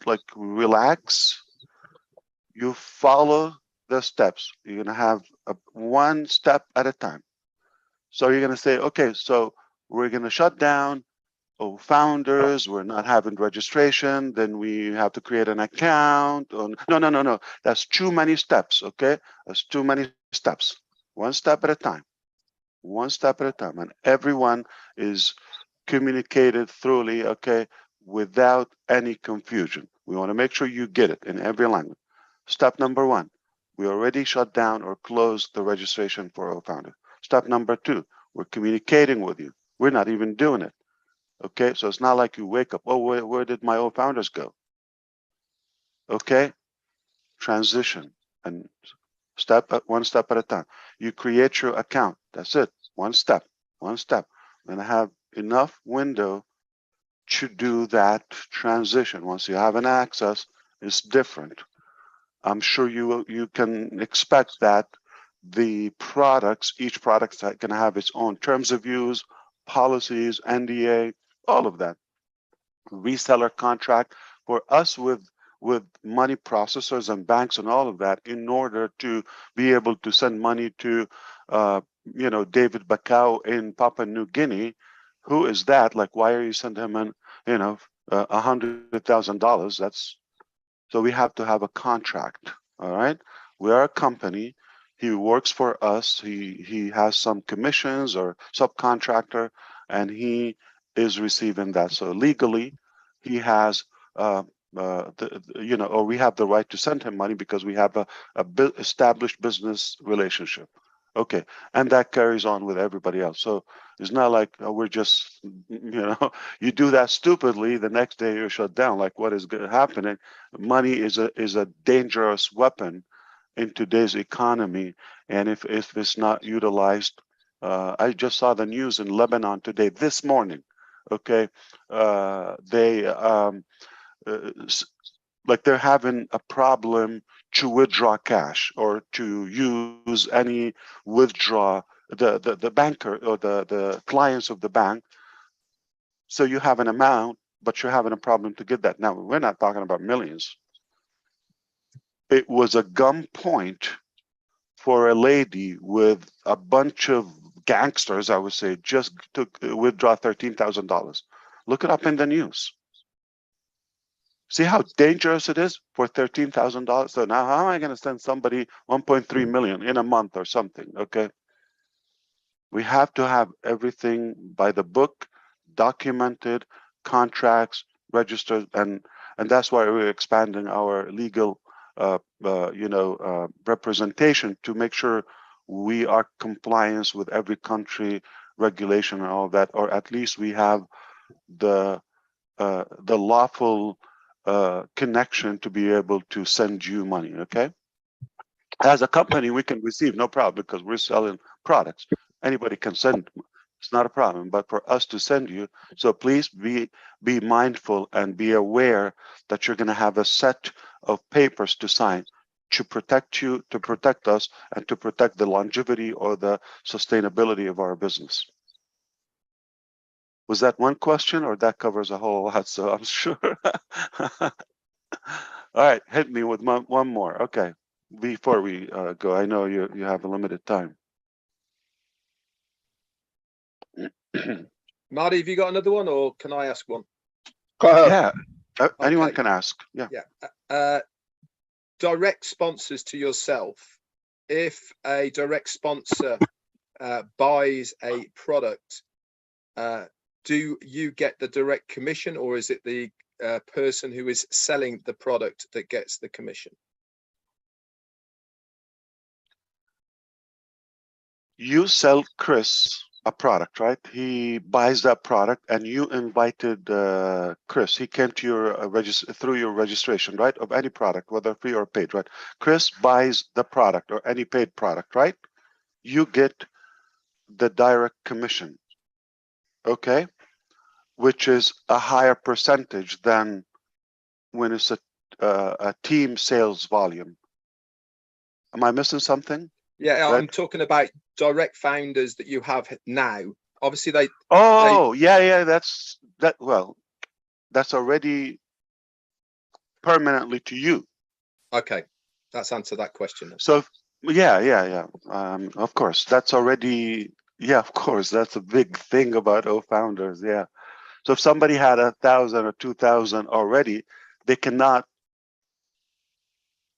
like relax. You follow the steps. You're gonna have one step at a time. So you're gonna say, okay, so we're gonna shut down founders. We're not having registration. Then we have to create an account. No. That's too many steps. Okay, that's too many steps. One step at a time. One step at a time, and everyone is communicated thoroughly, okay, without any confusion. We want to make sure you get it in every language. Step number one, we already shut down or closed the registration for our founder. Step number two, we're communicating with you. We're not even doing it. Okay, so it's not like you wake up, oh, where did my old founders go? Okay, transition and one step at a time. You create your account. That's it. One step. We're gonna have enough window to do that transition. Once you have an access, it's different. I'm sure you can expect that the products, each product is going to have its own terms of use, policies, NDA, all of that. Reseller contract for us with money processors and banks and all of that, in order to be able to send money to David Bacau in Papua New Guinea. Who is that? Like, why are you sending him in $100,000? That's so we have to have a contract. All right, we are a company. He works for us. He has some commissions or subcontractor, and he is receiving that. So legally, he has or we have the right to send him money because we have a established business relationship. Okay, and that carries on with everybody else. So it's not like we're just you do that stupidly, the next day you're shut down. Like, what is happening? Money is a dangerous weapon in today's economy, and if it's not utilized, I just saw the news in Lebanon today, this morning. Okay, they like they're having a problem to withdraw cash or to use any withdraw the banker or the clients of the bank. So you have an amount, but you're having a problem to get that. Now, we're not talking about millions. It was a gunpoint for a lady with a bunch of gangsters, I would say, just to withdraw $13,000. Look it up in the news. See how dangerous it is for $13,000. So now, how am I going to send somebody 1.3 million in a month or something? Okay, we have to have everything by the book, documented, contracts, registered, and that's why we're expanding our legal, representation to make sure we are compliance with every country regulation and all that, or at least we have the lawful connection to be able to send you money. Okay, as a company we can receive, no problem, because we're selling products. Anybody can send, it's not a problem. But for us to send you, so please be mindful and be aware that you're going to have a set of papers to sign to protect you, to protect us, and to protect the longevity or the sustainability of our business. Was that one question, or that covers a whole lot? So I'm sure. All right, hit me with one more. Okay, before we go, I know you have a limited time. Marty, have you got another one, or can I ask one? Go ahead. Yeah, anyone can ask. Yeah. Direct sponsors to yourself. If a direct sponsor buys a product, do you get the direct commission, or is it the person who is selling the product that gets the commission? You sell Chris a product, right? He buys that product, and you invited Chris. He came to your through your registration, right? Of any product, whether free or paid, right? Chris buys the product or any paid product, right? You get the direct commission, okay? Which is a higher percentage than when it's a team sales volume. Am I missing something? Yeah, Right? I'm talking about direct founders that you have now. Obviously, they. Oh, yeah, well, that's already permanently to you. Okay, that's answered that question. So, yeah. Of course, that's already, yeah, of course, that's a big thing about founders. Yeah. So if somebody had 1,000 or 2,000 already, they cannot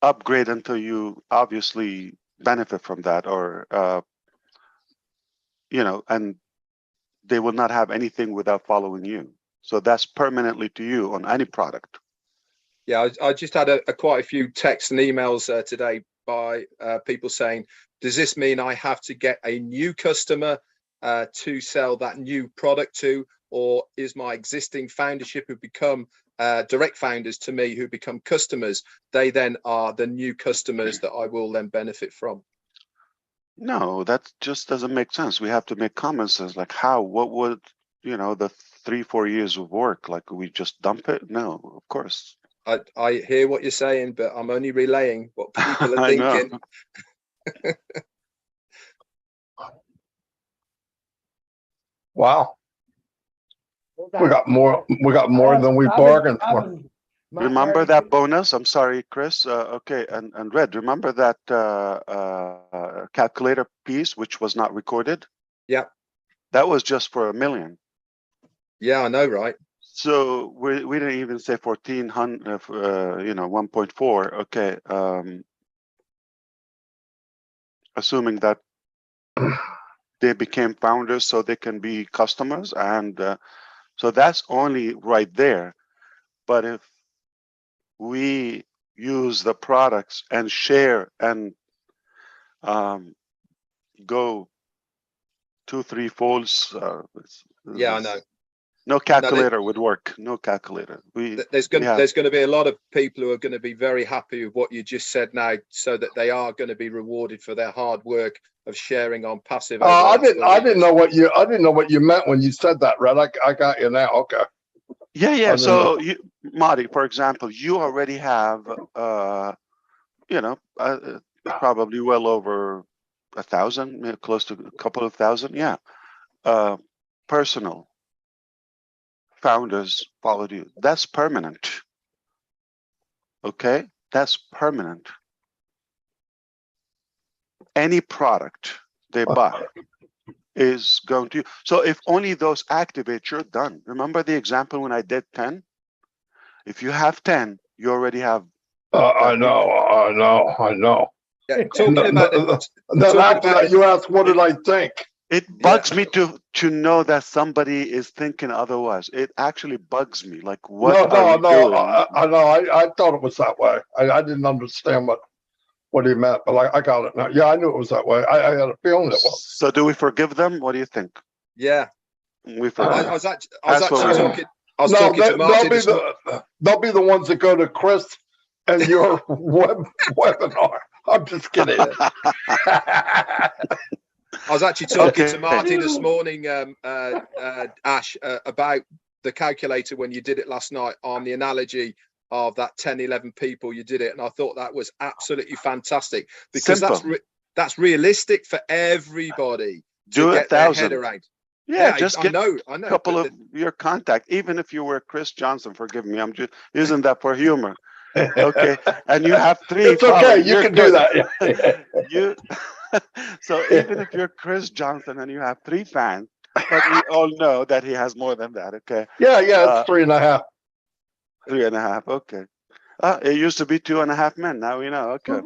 upgrade until you obviously benefit from that, or and they will not have anything without following you. So that's permanently to you on any product. Yeah, I just had quite a few texts and emails today by people saying, does this mean I have to get a new customer to sell that new product to, or is my existing foundership who become direct founders to me, who become customers, they then are the new customers that I will then benefit from? No, that just doesn't make sense. We have to make comments as like, what would, the 3-4 years of work, like we just dump it? No, of course. I hear what you're saying, but I'm only relaying what people are thinking. Wow. We got more than we bargained for. Remember that bonus? I'm sorry, Chris. Okay, and Red, remember that calculator piece which was not recorded? Yeah. That was just for $1 million. Yeah, I know, right? So we didn't even say 1,400, 1.4. Okay. Assuming that they became founders so they can be customers, and so that's only right there. But if we use the products and share and go 2-3 folds, Yeah, I know. No calculator would work. No calculator. There's going to be a lot of people who are going to be very happy with what you just said now, so that they are going to be rewarded for their hard work of sharing on passive. I didn't know what you meant when you said that, Red. I got you now. Okay. Yeah. So Marty, for example, you already have probably well over 1,000, close to a couple of thousand. Yeah. Personal founders followed you. That's permanent. Okay, that's permanent. Any product they buy is going to. So if only those activate, you're done. Remember the example when I did 10? If you have 10, you already have. I know. Yeah, talking about after that, you asked, what did I think? It bugs me to know that somebody is thinking otherwise. It actually bugs me. Like, what are you doing? I know. I thought it was that way. I didn't understand what he meant, but I got it now. Yeah, I knew it was that way. I had a feeling it was. So do we forgive them? What do you think? Yeah. We forgive. I was actually talking. I was talking to Martin. They'll be the ones that go to Chris and your webinar. I'm just kidding. I was actually talking to Marty this morning, Ash, about the calculator when you did it last night, on the analogy of that 10, 11 people you did it. And I thought that was absolutely fantastic, because that's realistic for everybody to get their head around. Yeah, just get a couple of your contact, even if you were Chris Johnson, forgive me, I'm just using that for humor. Okay, and you have 3. It's okay, you can do that. So even if you're Chris Johnson and you have 3 fans, but we all know that he has more than that. Okay. Yeah, it's 3.5. 3.5. Okay. It used to be 2.5 men. Now we know. Okay.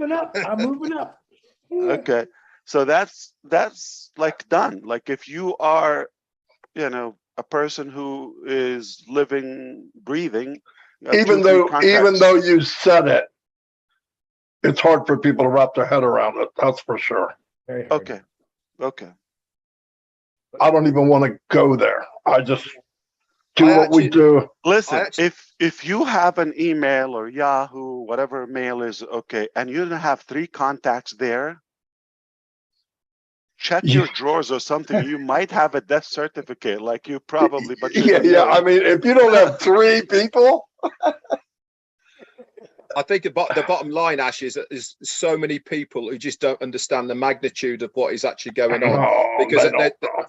I'm moving up. Okay. So that's like done. Like if you are, a person who is living, breathing. Even though you said it, it's hard for people to wrap their head around it. That's for sure. Okay. I don't even want to go there. I just do I what we actually, do. I Listen, actually, if you have an email or Yahoo, whatever mail is okay, and you don't have 3 contacts there, check Yeah, your drawers or something. You might have a death certificate, like you probably, but you yeah, don't yeah. know I it. mean, if you don't have 3 people, I think the bottom line, Ash, is so many people who just don't understand the magnitude of what is actually going on, no, because they don't know.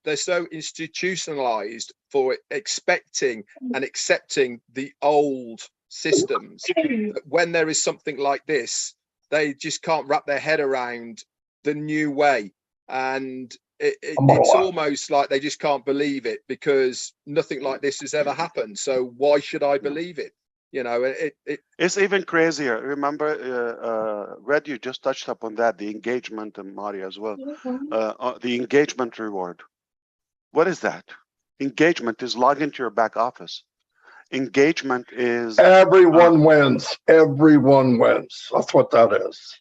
they're so institutionalized for expecting and accepting the old systems that when there is something like this, they just can't wrap their head around the new way, and it's almost like they just can't believe it because nothing like this has ever happened. So why should I believe it? You know, It's even crazier. Remember, Red, you just touched upon that, the engagement, and Mari as well. The engagement reward. What is that? Engagement is log into your back office. Engagement is Everyone wins. Everyone wins. That's what that is.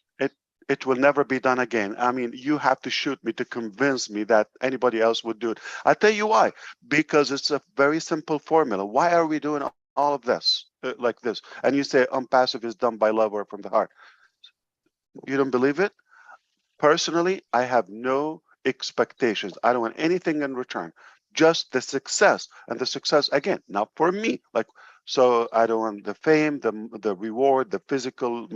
it will never be done again. I mean, you have to shoot me to convince me that anybody else would do it. I'll tell you why. Because it's a very simple formula. Why are we doing all of this like this? And you say unpassive is done by love or from the heart. You don't believe it? Personally, I have no expectations. I don't want anything in return, just the success. And the success, again, not for me. Like, so I don't want the fame, the reward, the physical,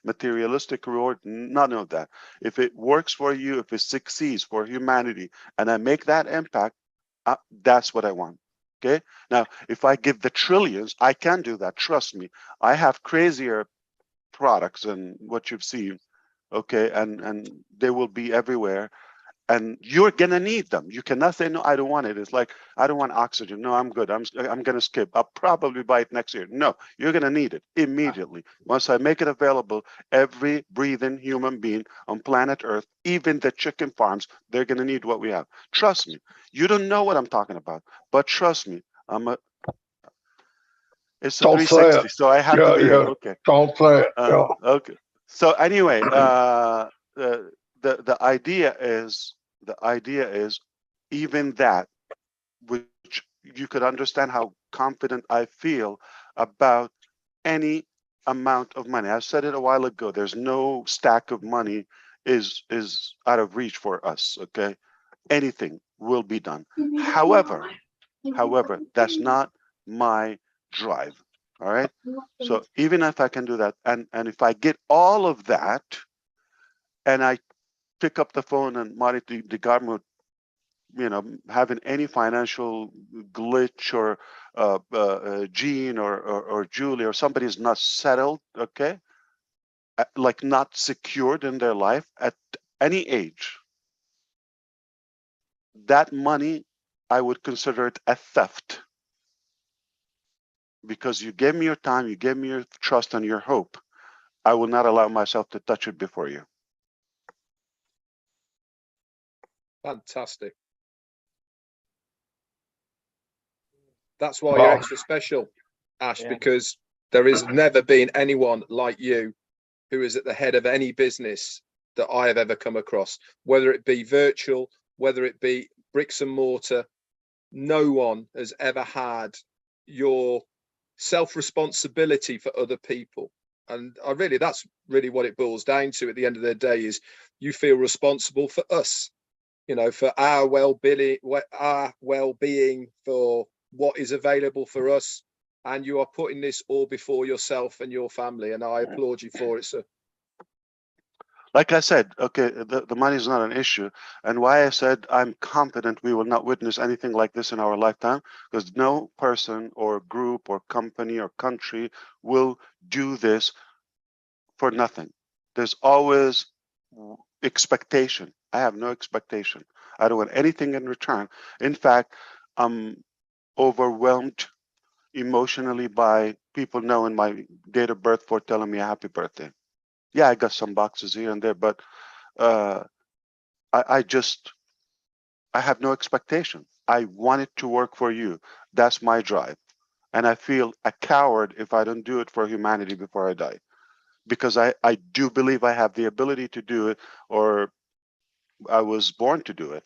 materialistic reward, none of that. If it works for you, if it succeeds for humanity, and I make that impact, that's what I want. Okay. Now, if I give the trillions, I can do that. Trust me. I have crazier products than what you've seen, okay, and they will be everywhere, and you're gonna need them. You cannot say no, I don't want it. It's like, I don't want oxygen. No, I'm good. I'm gonna skip. I'll probably buy it next year. No, you're gonna need it immediately. Once I make it available, every breathing human being on planet Earth, even the chicken farms, they're gonna need what we have. Trust me. You don't know what I'm talking about, but trust me. It's a Don't say 360, it. so I have to Yeah, be here. yeah. Okay. Don't say it. Yeah. Okay. So anyway, the idea is even that, which you could understand how confident I feel about any amount of money. I said it a while ago. There's no stack of money is out of reach for us. Okay, anything will be done. However, that's not my drive. All right. So even if I can do that, and if I get all of that, and I pick up the phone and Mari the government, having any financial glitch or Gene or Julie or somebody is not settled, okay, like not secured in their life at any age, that money, I would consider it a theft, because you gave me your time, you gave me your trust and your hope. I will not allow myself to touch it before you. fantastic. That's why you're Well, extra special, Ash, Yeah. because there has never been anyone like you who is at the head of any business that I have ever come across, whether it be virtual, whether it be bricks and mortar. No one has ever had your self-responsibility for other people. And that's really what it boils down to at the end of the day, is you feel responsible for us, for our well-being, for what is available for us. And you are putting this all before yourself and your family. And I applaud you for it, sir. Like I said, okay, the money is not an issue. And why I said I'm confident we will not witness anything like this in our lifetime, because no person or group or company or country will do this for nothing. There's always expectation. I have no expectation. I don't want anything in return. In fact, I'm overwhelmed emotionally by people knowing my date of birth for telling me a happy birthday. Yeah, I got some boxes here and there, but uh, I have no expectation. I want it to work for you. That's my drive. And I feel a coward if I don't do it for humanity before I die. Because I do believe I have the ability to do it, or I was born to do it.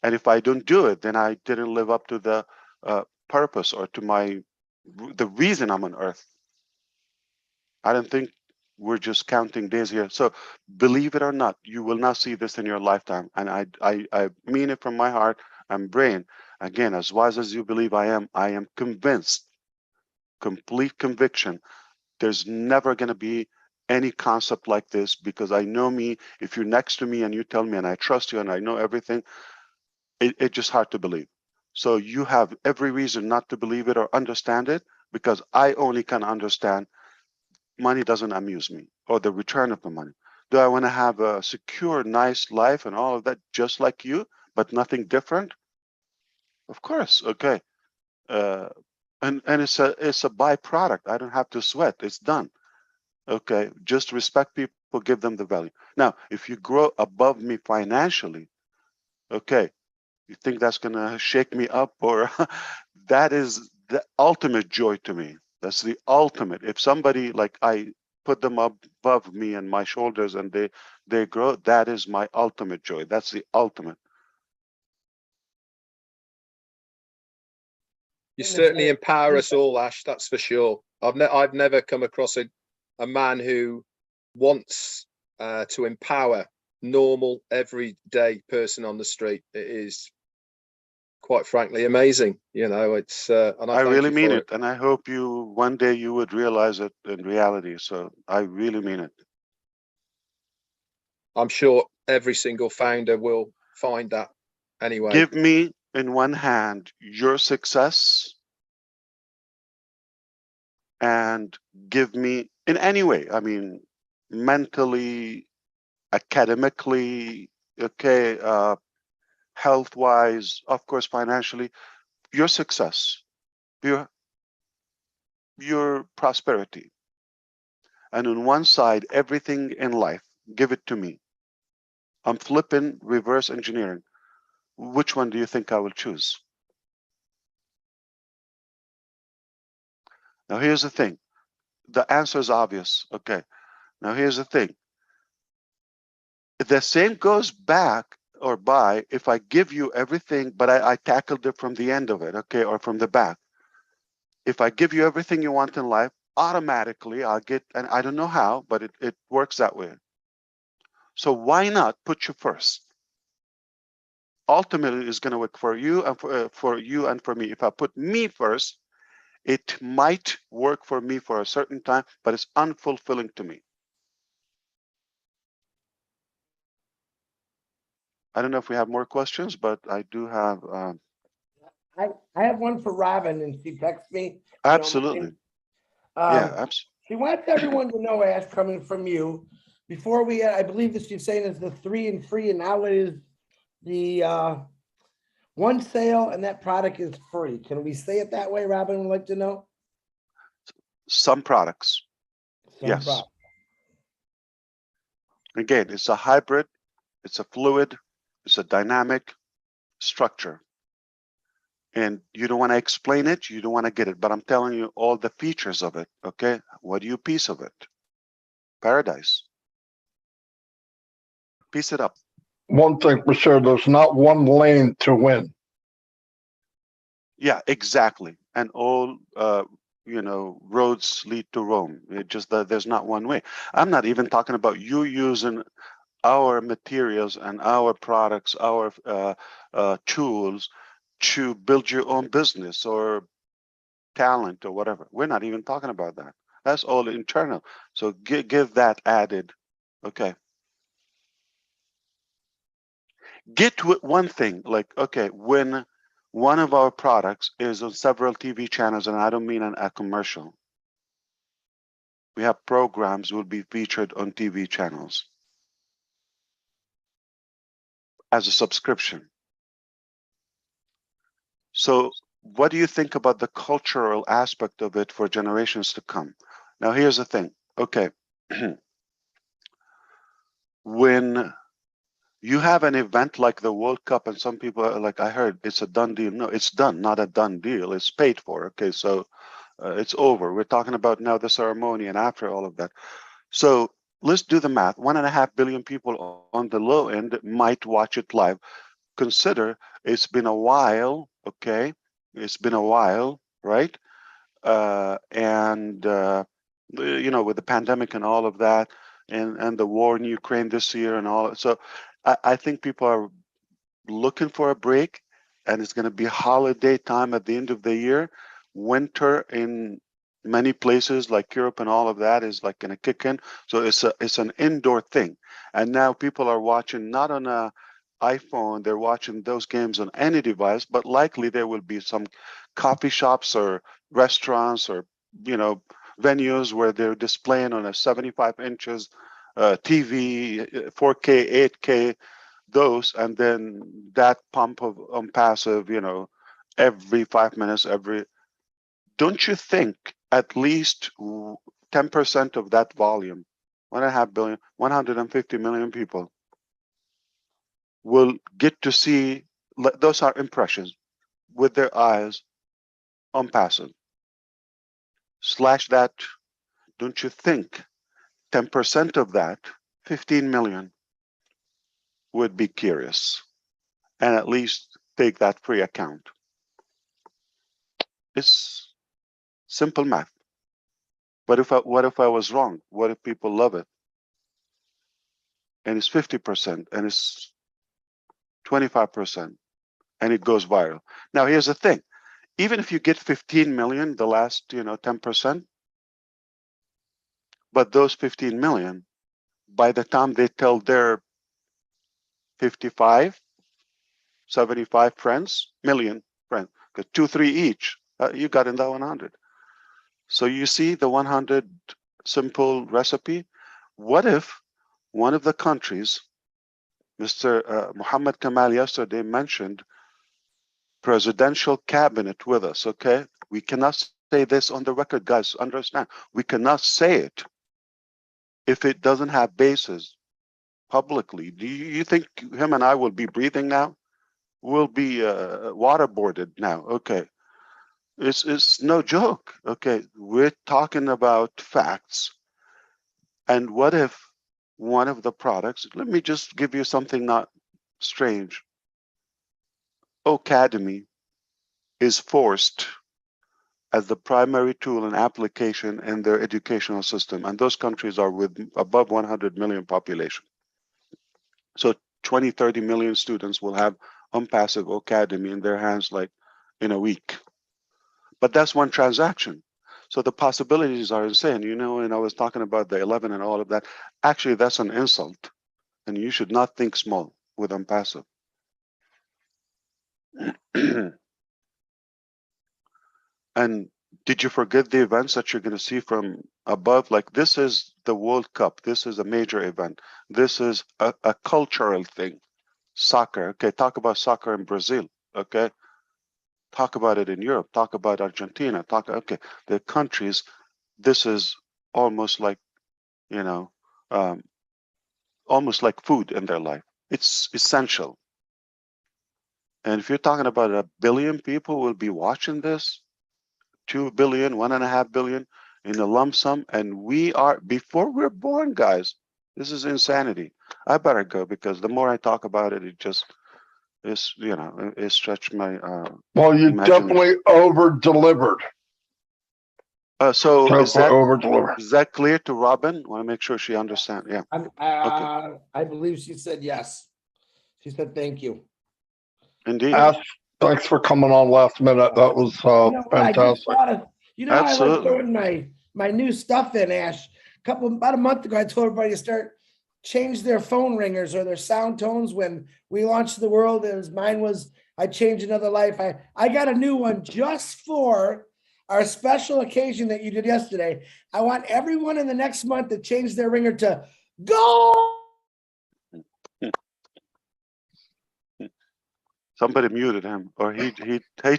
And if I don't do it, then I didn't live up to the purpose or to the reason I'm on earth. I don't think we're just counting days here. So believe it or not, you will not see this in your lifetime. And I mean it from my heart and brain. Again, as wise as you believe I am convinced, complete conviction, there's never going to be any concept like this, because I know me. If you're next to me and you tell me and I trust you and I know everything, it's just hard to believe. So you have every reason not to believe it or understand it, because I only can understand money doesn't amuse me, or the return of the money. Do I want to have a secure, nice life and all of that, just like you, but nothing different? Of course, okay. Uh, and it's a byproduct. I don't have to sweat. It's done. Okay, just respect people, give them the value. Now, if you grow above me financially, okay, you think that's gonna shake me up, or that is the ultimate joy to me. That's the ultimate. If somebody, like, I put them up above me and my shoulders and they grow, that is my ultimate joy. That's the ultimate. You certainly empower us all, Ash. That's for sure. I've never come across a man who wants to empower normal, everyday person on the street. It is, quite frankly, amazing. You know, it's and I I thank really you mean for it, and I hope you one day you would realize it in reality. So I really mean it. I'm sure every single founder will find that anyway. Give me in one hand your success, and give me in any way. I mean, mentally, academically, okay, health wise, of course, financially, your success, your prosperity. And on one side, everything in life, give it to me. I'm flipping reverse engineering. Which one do you think I will choose? Now, here's the thing. The answer is obvious. Okay. Now, here's the thing. The same goes back or by if I give you everything, but I tackled it from the end of it, okay, or from the back. If I give you everything you want in life, automatically I'll get, and I don't know how, but it works that way. So why not put you first? Ultimately, it's going to work for you and for you and for me. If I put me first, it might work for me for a certain time, but it's unfulfilling to me. I don't know if we have more questions, but I do have. I have one for Robin, and she texts me. Absolutely. Yeah, absolutely. She wants everyone to know, Ash, coming from you. Before we, I believe that she's saying is the 3 and free, and now it is the one sale, and that product is free. Can we say it that way? Robin would like to know. Some products, yes. Product. Again, it's a hybrid, it's a fluid, it's a dynamic structure. And you don't want to explain it, you don't want to get it, but I'm telling you all the features of it, okay? What do you piece of it? Paradise. Piece it up. One thing for sure, there's not one lane to win. Yeah, exactly. And all, roads lead to Rome. It just that there's not one way. I'm not even talking about you using our materials and our products, our tools to build your own business or talent or whatever. We're not even talking about that. That's all internal. So give that added. Okay. Get with one thing, like, okay, when one of our products is on several TV channels, and I don't mean a commercial. We have programs will be featured on TV channels as a subscription. So what do you think about the cultural aspect of it for generations to come? Now, here's the thing. Okay. When you have an event like the World Cup, and some people are like, I heard it's a done deal. No, it's done, not a done deal. It's paid for. Okay, so it's over. We're talking about now the ceremony and after all of that. So let's do the math. 1.5 billion people on the low end might watch it live. Consider It's been a while, okay? It's been a while, right? And you know, with the pandemic and all of that, and the war in Ukraine this year and all, so I think people are looking for a break, and it's going to be holiday time at the end of the year. Winter in many places like Europe and all of that is like going to kick in. So it's an indoor thing, and now people are watching not on a iPhone. They're watching those games on any device, but likely there will be some coffee shops or restaurants or, you know, venues where they're displaying on a 75 inches TV, 4K, 8K, those, and then that pump of passive, you know, every 5 minutes, don't you think at least 10% of that volume, 1.5 billion, 150 million people will get to see, those are impressions with their eyes on passive. Slash that, don't you think 10% of that, 15 million, would be curious and at least take that free account? It's simple math. But what if I was wrong? What if people love it? And it's 50% and it's 25% and it goes viral. Now here's the thing. Even if you get 15 million, the last, you know, 10%, but those 15 million, by the time they tell their 55, 75 friends, million friends, because 2, 3 each, you got in that 100. So you see the 100 simple recipe. What if one of the countries, Mr. Muhammad Kamal yesterday mentioned presidential cabinet with us, okay? We cannot say this on the record, guys, understand. We cannot say it if it doesn't have basis publicly. Do you think him and I will be breathing now? We'll be waterboarded now, okay? It's no joke, okay? We're talking about facts. And what if one of the products, let me just give you something not strange. Academy is forced as the primary tool and application in their educational system. And those countries are with above 100 million population. So 20, 30 million students will have ONPASSIVE Academy in their hands like in a week. But that's one transaction. So the possibilities are insane. You know, and I was talking about the 11 and all of that. Actually, that's an insult. And you should not think small with ONPASSIVE. And did you forget the events that you're going to see from above? Like, this is the World Cup. This is a major event. This is a cultural thing. Soccer. Okay, talk about soccer in Brazil. Okay, talk about it in Europe. Talk about Argentina. Okay, the countries. This is almost like, you know, almost like food in their life. It's essential. And if you're talking about 1 billion people will be watching this, 2 billion, 1.5 billion in a lump sum, and we are, before we're born, guys, this is insanity. I better go because the more I talk about it, it just is, you know, it stretched my well, you definitely over-delivered. So is over-delivered. Is that clear to Robin? Want to make sure she understands. Yeah. Okay. I believe she said yes. She said thank you. Indeed. Thanks for coming on last minute. That was fantastic. I like throwing my new stuff in, Ash. About a month ago, I told everybody to start change their phone ringers or their sound tones when we launched the world. Mine was I changed another life. I got a new one just for our special occasion that you did yesterday. I want everyone in the next month to change their ringer to go. Somebody muted him, or he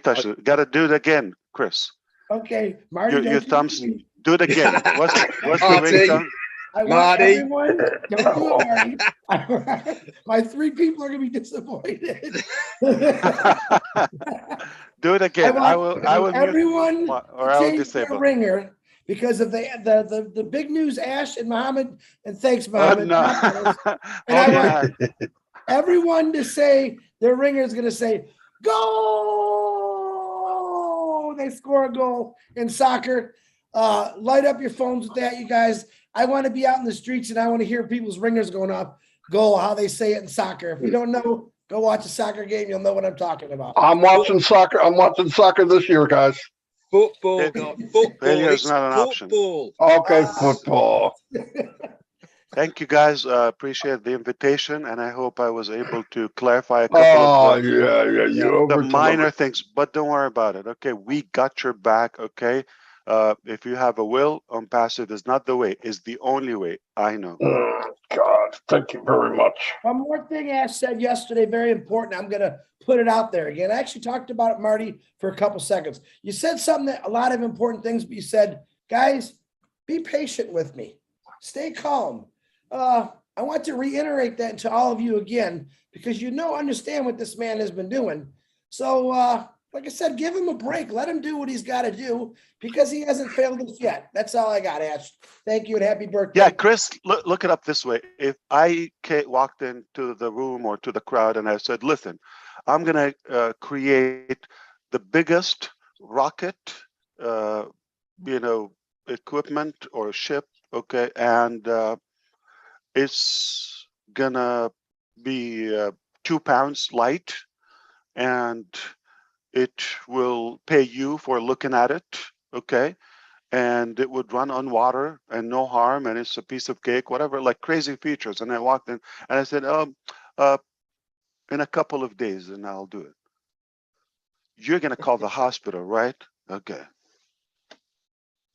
touched it. Got to do it again, Chris. Okay, Marty. Your thumbs. Do it again. What's the ringtone? I want everyone. Don't do it, Marty. My 3 people are going to be disappointed. Do it again. I will everyone mute, or I will change disable their ringer because of the big news, Ash and Mohammed. And thanks, Mohammed. No. And I want everyone to say their ringer is going to say, "Goal!" They score a goal in soccer. Light up your phones with that, you guys. I want to be out in the streets and I want to hear people's ringers going off. Goal, how they say it in soccer. If you don't know, go watch a soccer game. You'll know what I'm talking about. I'm watching soccer. I'm watching soccer this year, guys. Football, God, football. Failure is It's not an option. football. Okay, football. Thank you, guys. Appreciate the invitation, and I hope I was able to clarify a couple Oh, of yeah. You the minor over things, but don't worry about it. Okay, we got your back. Okay, if you have a will, ONPASSIVE is not the way; is the only way. I know. God, thank you very much. One more thing Ash said yesterday, very important. I'm going to put it out there again. I actually talked about it, Marty, for a couple seconds. You said something that a lot of important things, but you said, guys, be patient with me. Stay calm. I want to reiterate that to all of you again, because understand what this man has been doing. So, like I said, give him a break. Let him do what he's got to do, because he hasn't failed us yet. That's all I got, Ash. Thank you and happy birthday. Yeah, Chris, look it up this way. If I walked into the room or to the crowd and I said, listen, I'm going to create the biggest rocket, equipment or ship, okay, and it's going to be 2 pounds light, and it will pay you for looking at it, okay? And it would run on water and no harm, and it's a piece of cake, whatever, like crazy features. And I walked in and I said, in a couple of days, and I'll do it. You're gonna call the hospital, right? Okay.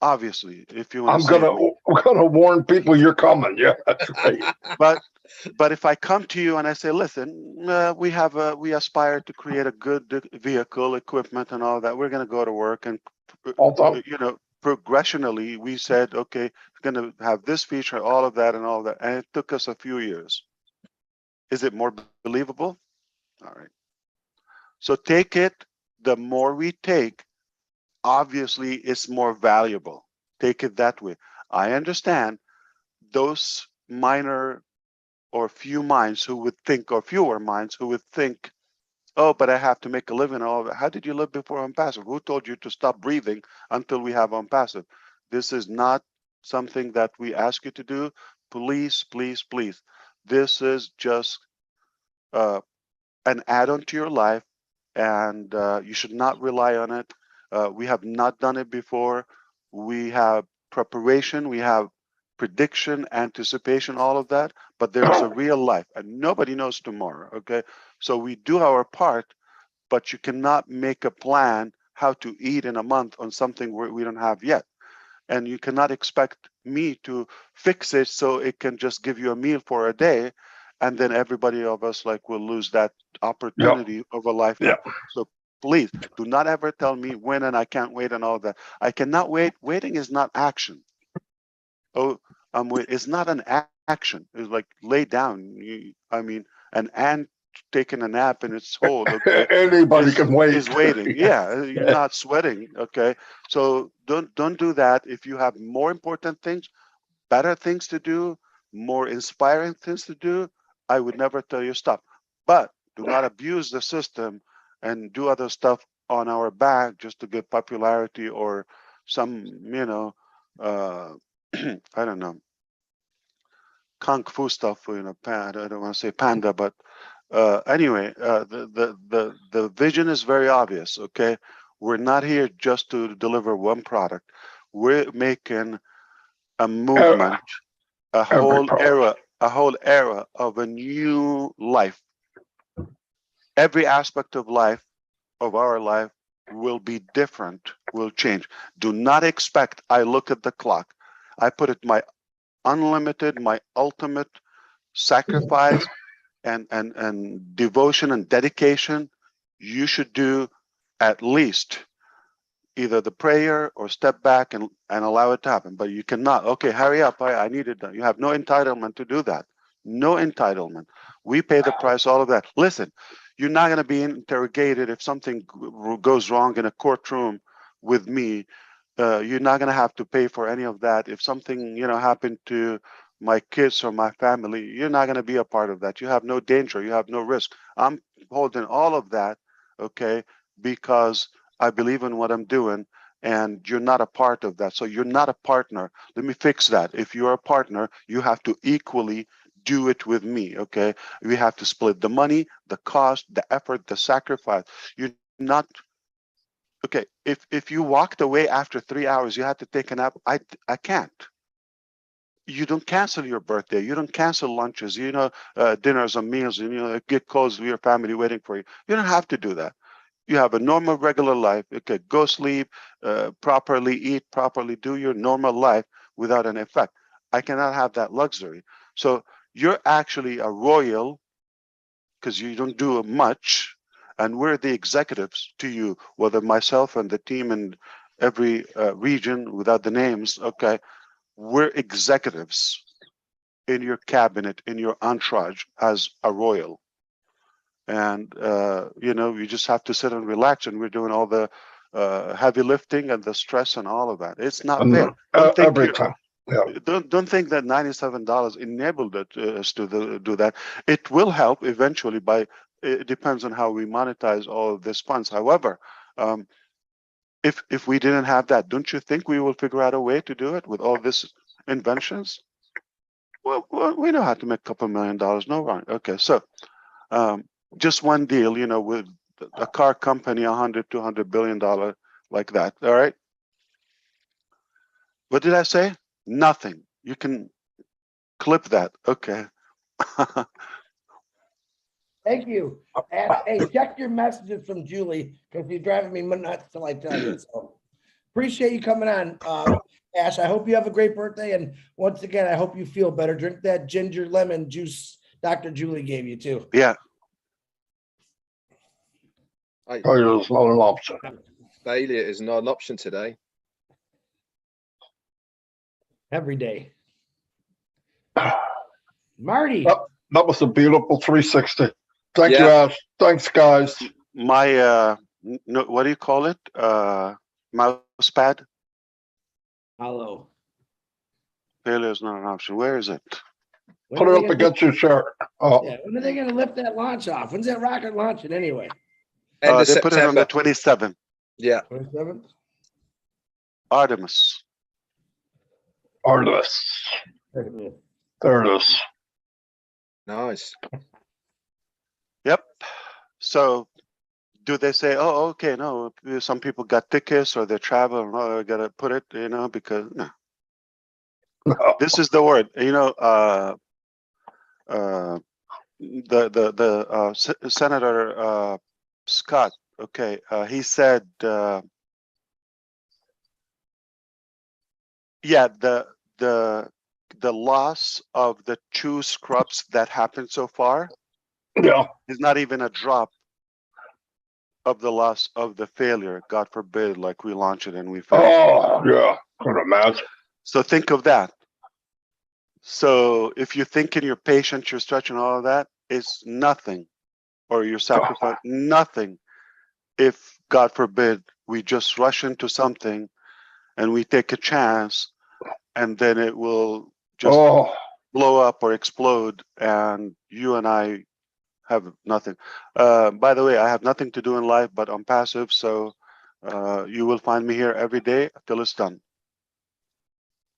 Obviously, if you want I'm to save me. gonna warn people you're coming. Yeah, that's right. But if I come to you and I say, listen, we aspire to create a good vehicle, equipment, and all that. We're gonna go to work, and Although, progressionally, we said, okay, we're going to have this feature, all of that, and it took us a few years. Is it more believable? All right. So take it. The more we take, obviously, it's more valuable. Take it that way. I understand those minor or few minds who would think, or fewer minds who would think, oh, but I have to make a living. How did you live before ONPASSIVE? Who told you to stop breathing until we have ONPASSIVE? This is not something that we ask you to do. Please, please, please. This is just an add-on to your life, and you should not rely on it. We have not done it before. We have preparation, we have prediction, anticipation, all of that, but there's a real life, and nobody knows tomorrow, okay? So we do our part, but you cannot make a plan how to eat in a month on something we don't have yet. And you cannot expect me to fix it so it can just give you a meal for a day, and then everybody of us will lose that opportunity of a lifetime. So please do not ever tell me when and I can't wait and all that. I cannot wait. Waiting is not action. Oh, it's not an action. It's like lay down. An ant taking a nap in its hole, okay, anybody can wait. is waiting. Yeah, you're not sweating, okay. So don't do that. If you have more important things, better things to do, more inspiring things to do, I would never tell you stop. But do not abuse the system and do other stuff on our back just to get popularity or some, I don't know, kung fu stuff. I don't want to say panda, but anyway, the vision is very obvious. Okay, we're not here just to deliver one product. We're making a movement, a whole era of a new life. Every aspect of life, of our life, will be different, will change. Do not expect, I look at the clock, I put it my unlimited, my ultimate sacrifice and devotion and dedication. You should do at least either the prayer or step back and allow it to happen. But you cannot, okay, hurry up, I need it done. You have no entitlement to do that. No entitlement. We pay the price, all of that. Listen, you're not going to be interrogated if something goes wrong in a courtroom with me. You're not going to have to pay for any of that. If something, happened to my kids or my family, you're not going to be a part of that. You have no danger. You have no risk. I'm holding all of that, okay, because I believe in what I'm doing, and you're not a part of that. So you're not a partner. Let me fix that. If you're a partner, you have to equally do it with me, okay? We have to split the money, the cost, the effort, the sacrifice. You're not, okay, if you walked away after 3 hours, you had to take a nap, I can't. You don't cancel your birthday. You don't cancel lunches, dinners and meals, and get calls with your family waiting for you. You don't have to do that. You have a normal, regular life. Okay, go sleep, properly eat, properly do your normal life without an effect. I cannot have that luxury. So you're actually a royal because you don't do much, and we're the executives to you, whether myself and the team in every region without the names, okay, we're executives in your cabinet, in your entourage as a royal. And, you just have to sit and relax, and we're doing all the heavy lifting and the stress and all of that. It's not fair. Every time. Yeah. Don't think that $97 enabled us to do that. It will help eventually it depends on how we monetize all of these funds. However, if we didn't have that, don't you think we will figure out a way to do it with all these inventions? Well, we know how to make a couple $1 million. No, right? Okay, so just one deal, with a car company, $100-200 billion like that. All right. What did I say? Nothing. You can clip that. Okay. Thank you. Hey, check your messages from Julie because you're driving me nuts till I tell you. So appreciate you coming on, Ash. I hope you have a great birthday. And once again, I hope you feel better. Drink that ginger lemon juice Dr. Julie gave you too. Yeah. Failure is not an option. Failure is not an option today. Every day. Marty. That was a beautiful 360. Thank you, Ash. Thanks, guys. My what do you call it? Mouse pad. Hello. Failure is not an option. Where is it? Put it up against your shirt. Oh. Yeah, when are they going to lift that launch off? When's that rocket launching anyway? End of They September. put it on the 27th. Yeah. 27th? Artemis. There it is. Nice. Yep. So do they say, oh, okay, no, some people got tickets or they travel, and I got to put it, because no. This is the word, Senator Scott, okay, he said, yeah, the loss of the 2 scrubs that happened so far is not even a drop of the loss of the failure. God forbid, like we launch it and we fail. Oh, yeah. Could imagine. So think of that. So if you're thinking you're patient, you're stretching all of that, it's nothing, or you're sacrificing nothing. If God forbid, we just rush into something and we take a chance, and then it will just blow up or explode, and you and I have nothing. By the way, I have nothing to do in life but ONPASSIVE, so you will find me here every day till it's done.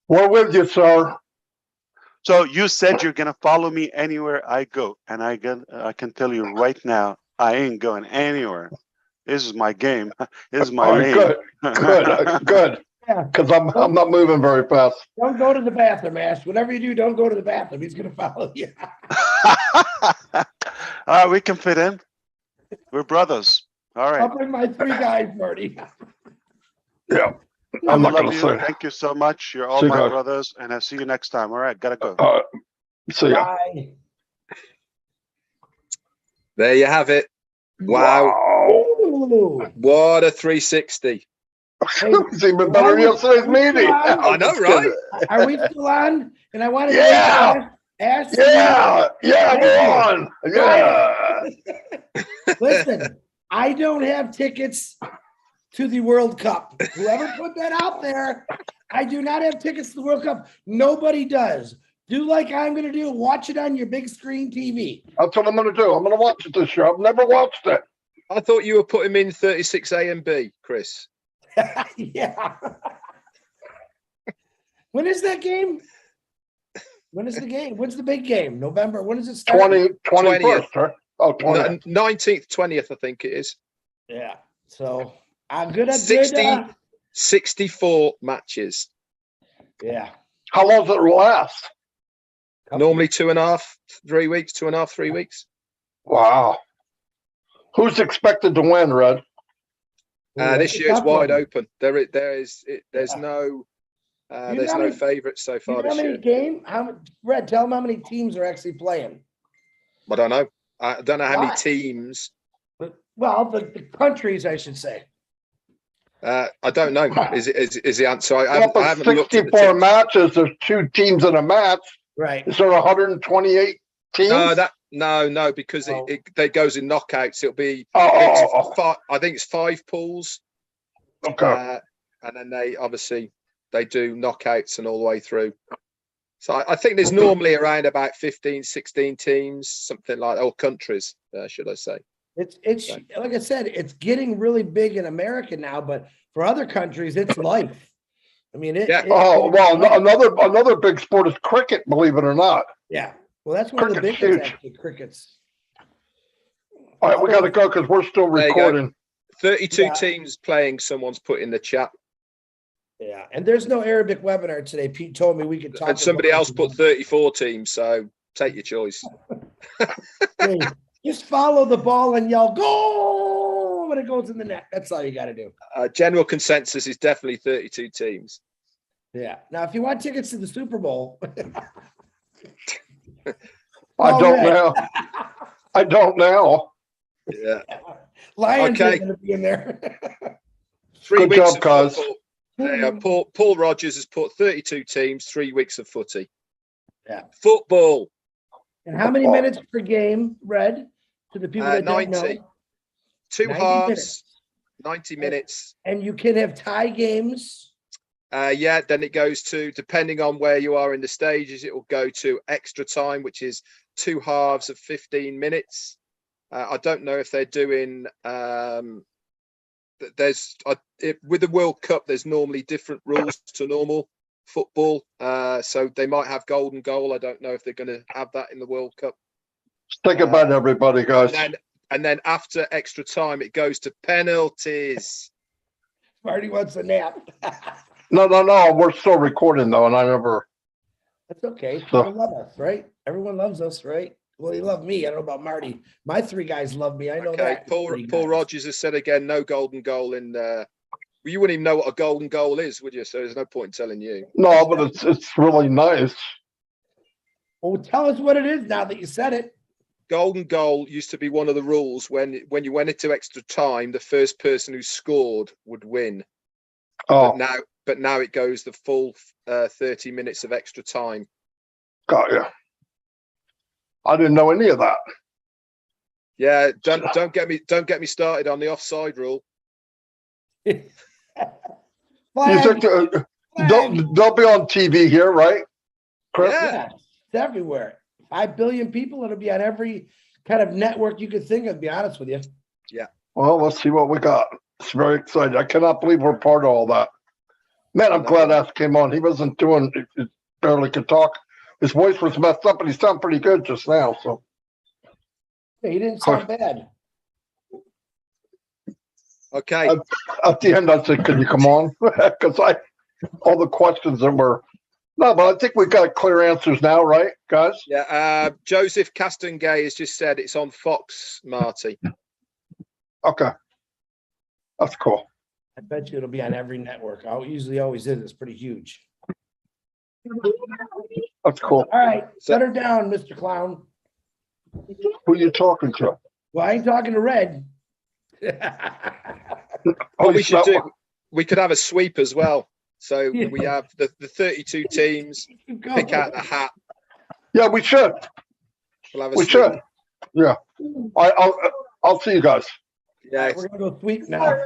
We're with you, sir. So you said you're gonna follow me anywhere I go, and I can tell you right now, I ain't going anywhere. This is my game. This is my lane. Good. Yeah. Because I'm not moving very fast. Don't go to the bathroom, Ash. Whatever you do, don't go to the bathroom. He's going to follow you. We can fit in. We're brothers. All right. I'll bring my 3 guys, Marty. Yeah. I love you. Thank you so much. You're all my brothers, and I'll see you next time. All right, gotta go. See ya. Bye. There you have it. Wow. Ooh. What a 360. Hey, it's even better than yesterday's meeting. I know, right? Are we still on? And I want to Ash. We're on. Yeah. Listen, I don't have tickets to the World Cup. Whoever put that out there, I do not have tickets to the World Cup. Nobody does. Do like I'm going to do. Watch it on your big screen TV. That's what I'm going to do. I'm going to watch it this year. I've never watched it. I thought you were putting him in 36A and B, Chris. Yeah. When is that game? When is the game? When's the big game? November. When does it start? 21st, right? Oh, 20th. 19th, 20th, I think it is. Yeah. So I'm good at 64 matches. Yeah. How long does it last? Normally 2.5, 3 weeks, 2.5, 3 weeks. Wow. Who's expected to win, Red? This year's wide open. There's no favorites so far this year. Red, tell them how many teams are actually playing. I don't know. I don't know how many teams. Well, the countries, I should say. I don't know. Is the answer? I haven't 64 looked at the matches. There's 2 teams in a match. Right. Is there 128 teams? No, because it goes in knockouts. It'll be. I think it's 5 pools. Okay. And then they do knockouts and all the way through. So I think there's normally around about 15, 16 teams, something like that, or countries, should I say. It's like I said, it's getting really big in America now, but for other countries, it's life. I mean, another big sport is cricket, believe it or not. Yeah. Well, that's one of the biggest actually, crickets. All right, we got to go because we're still recording. 32 teams playing, someone's put in the chat. Yeah, and there's no Arabic webinar today. Pete told me we could talk. And somebody else put 34 teams, so take your choice. Hey, just follow the ball and yell "Goal" when it goes in the net. That's all you got to do. General consensus is definitely 32 teams. Yeah. Now, if you want tickets to the Super Bowl, I don't know. Yeah. Lions are going to be in there. 3 Good weeks job, cuz. Paul Rogers has put 32 teams, 3 weeks of footy. Yeah. Football. And how many minutes per game, Red? To the people that 90. don't know. 2 90 halves, minutes. 90 minutes. And you can have tie games. Then it goes to, depending on where you are in the stages, it will go to extra time, which is 2 halves of 15 minutes. I don't know if they're doing with the World Cup, there's normally different rules to normal football. So they might have golden goal. I don't know if they're going to have that in the World Cup. Think about everybody, guys. And then after extra time, it goes to penalties. Marty wants a nap. No. We're still recording though, and I never. That's okay. People love us, right? Everyone loves us, right? Well, you love me. I don't know about Marty. My 3 guys love me. I know that. Paul Rogers has said again, no golden goal in there. Well, you wouldn't even know what a golden goal is, would you? So there's no point in telling you. No, but it's really nice. Well, tell us what it is now that you said it. Golden goal used to be one of the rules when you went into extra time, the first person who scored would win. Oh, but now it goes the full 30 minutes of extra time. Got you. I didn't know any of that. Yeah, don't get me started on the offside rule. You think they'll be on TV here, right, Chris? Yeah, it's everywhere. 5 billion people. It'll be on every kind of network you could think of, to be honest with you. Yeah. Well, let's see what we got. It's very exciting. I cannot believe we're part of all that. Man, I'm glad Ash came on. He wasn't doing, he barely could talk. His voice was messed up, but he sounded pretty good just now. So Yeah, he didn't sound bad. Okay. At the end, I said, "Can you come on?" Because all the questions that were. No, but I think we got clear answers now, right, guys? Yeah. Joseph Castengay has just said it's on Fox, Marty. Okay. That's cool. I bet you it'll be on every network. I usually always is. It's pretty huge. That's cool. All right. Shut her down, Mr. Clown. Who are you talking to? Well, I ain't talking to Red. What we should do, we could have a sweep as well. So we have the 32 teams, pick out the hat. Yeah, we should. We'll have a we sweep. should. Yeah. I'll see you guys. Yeah. We're going to go sweep now.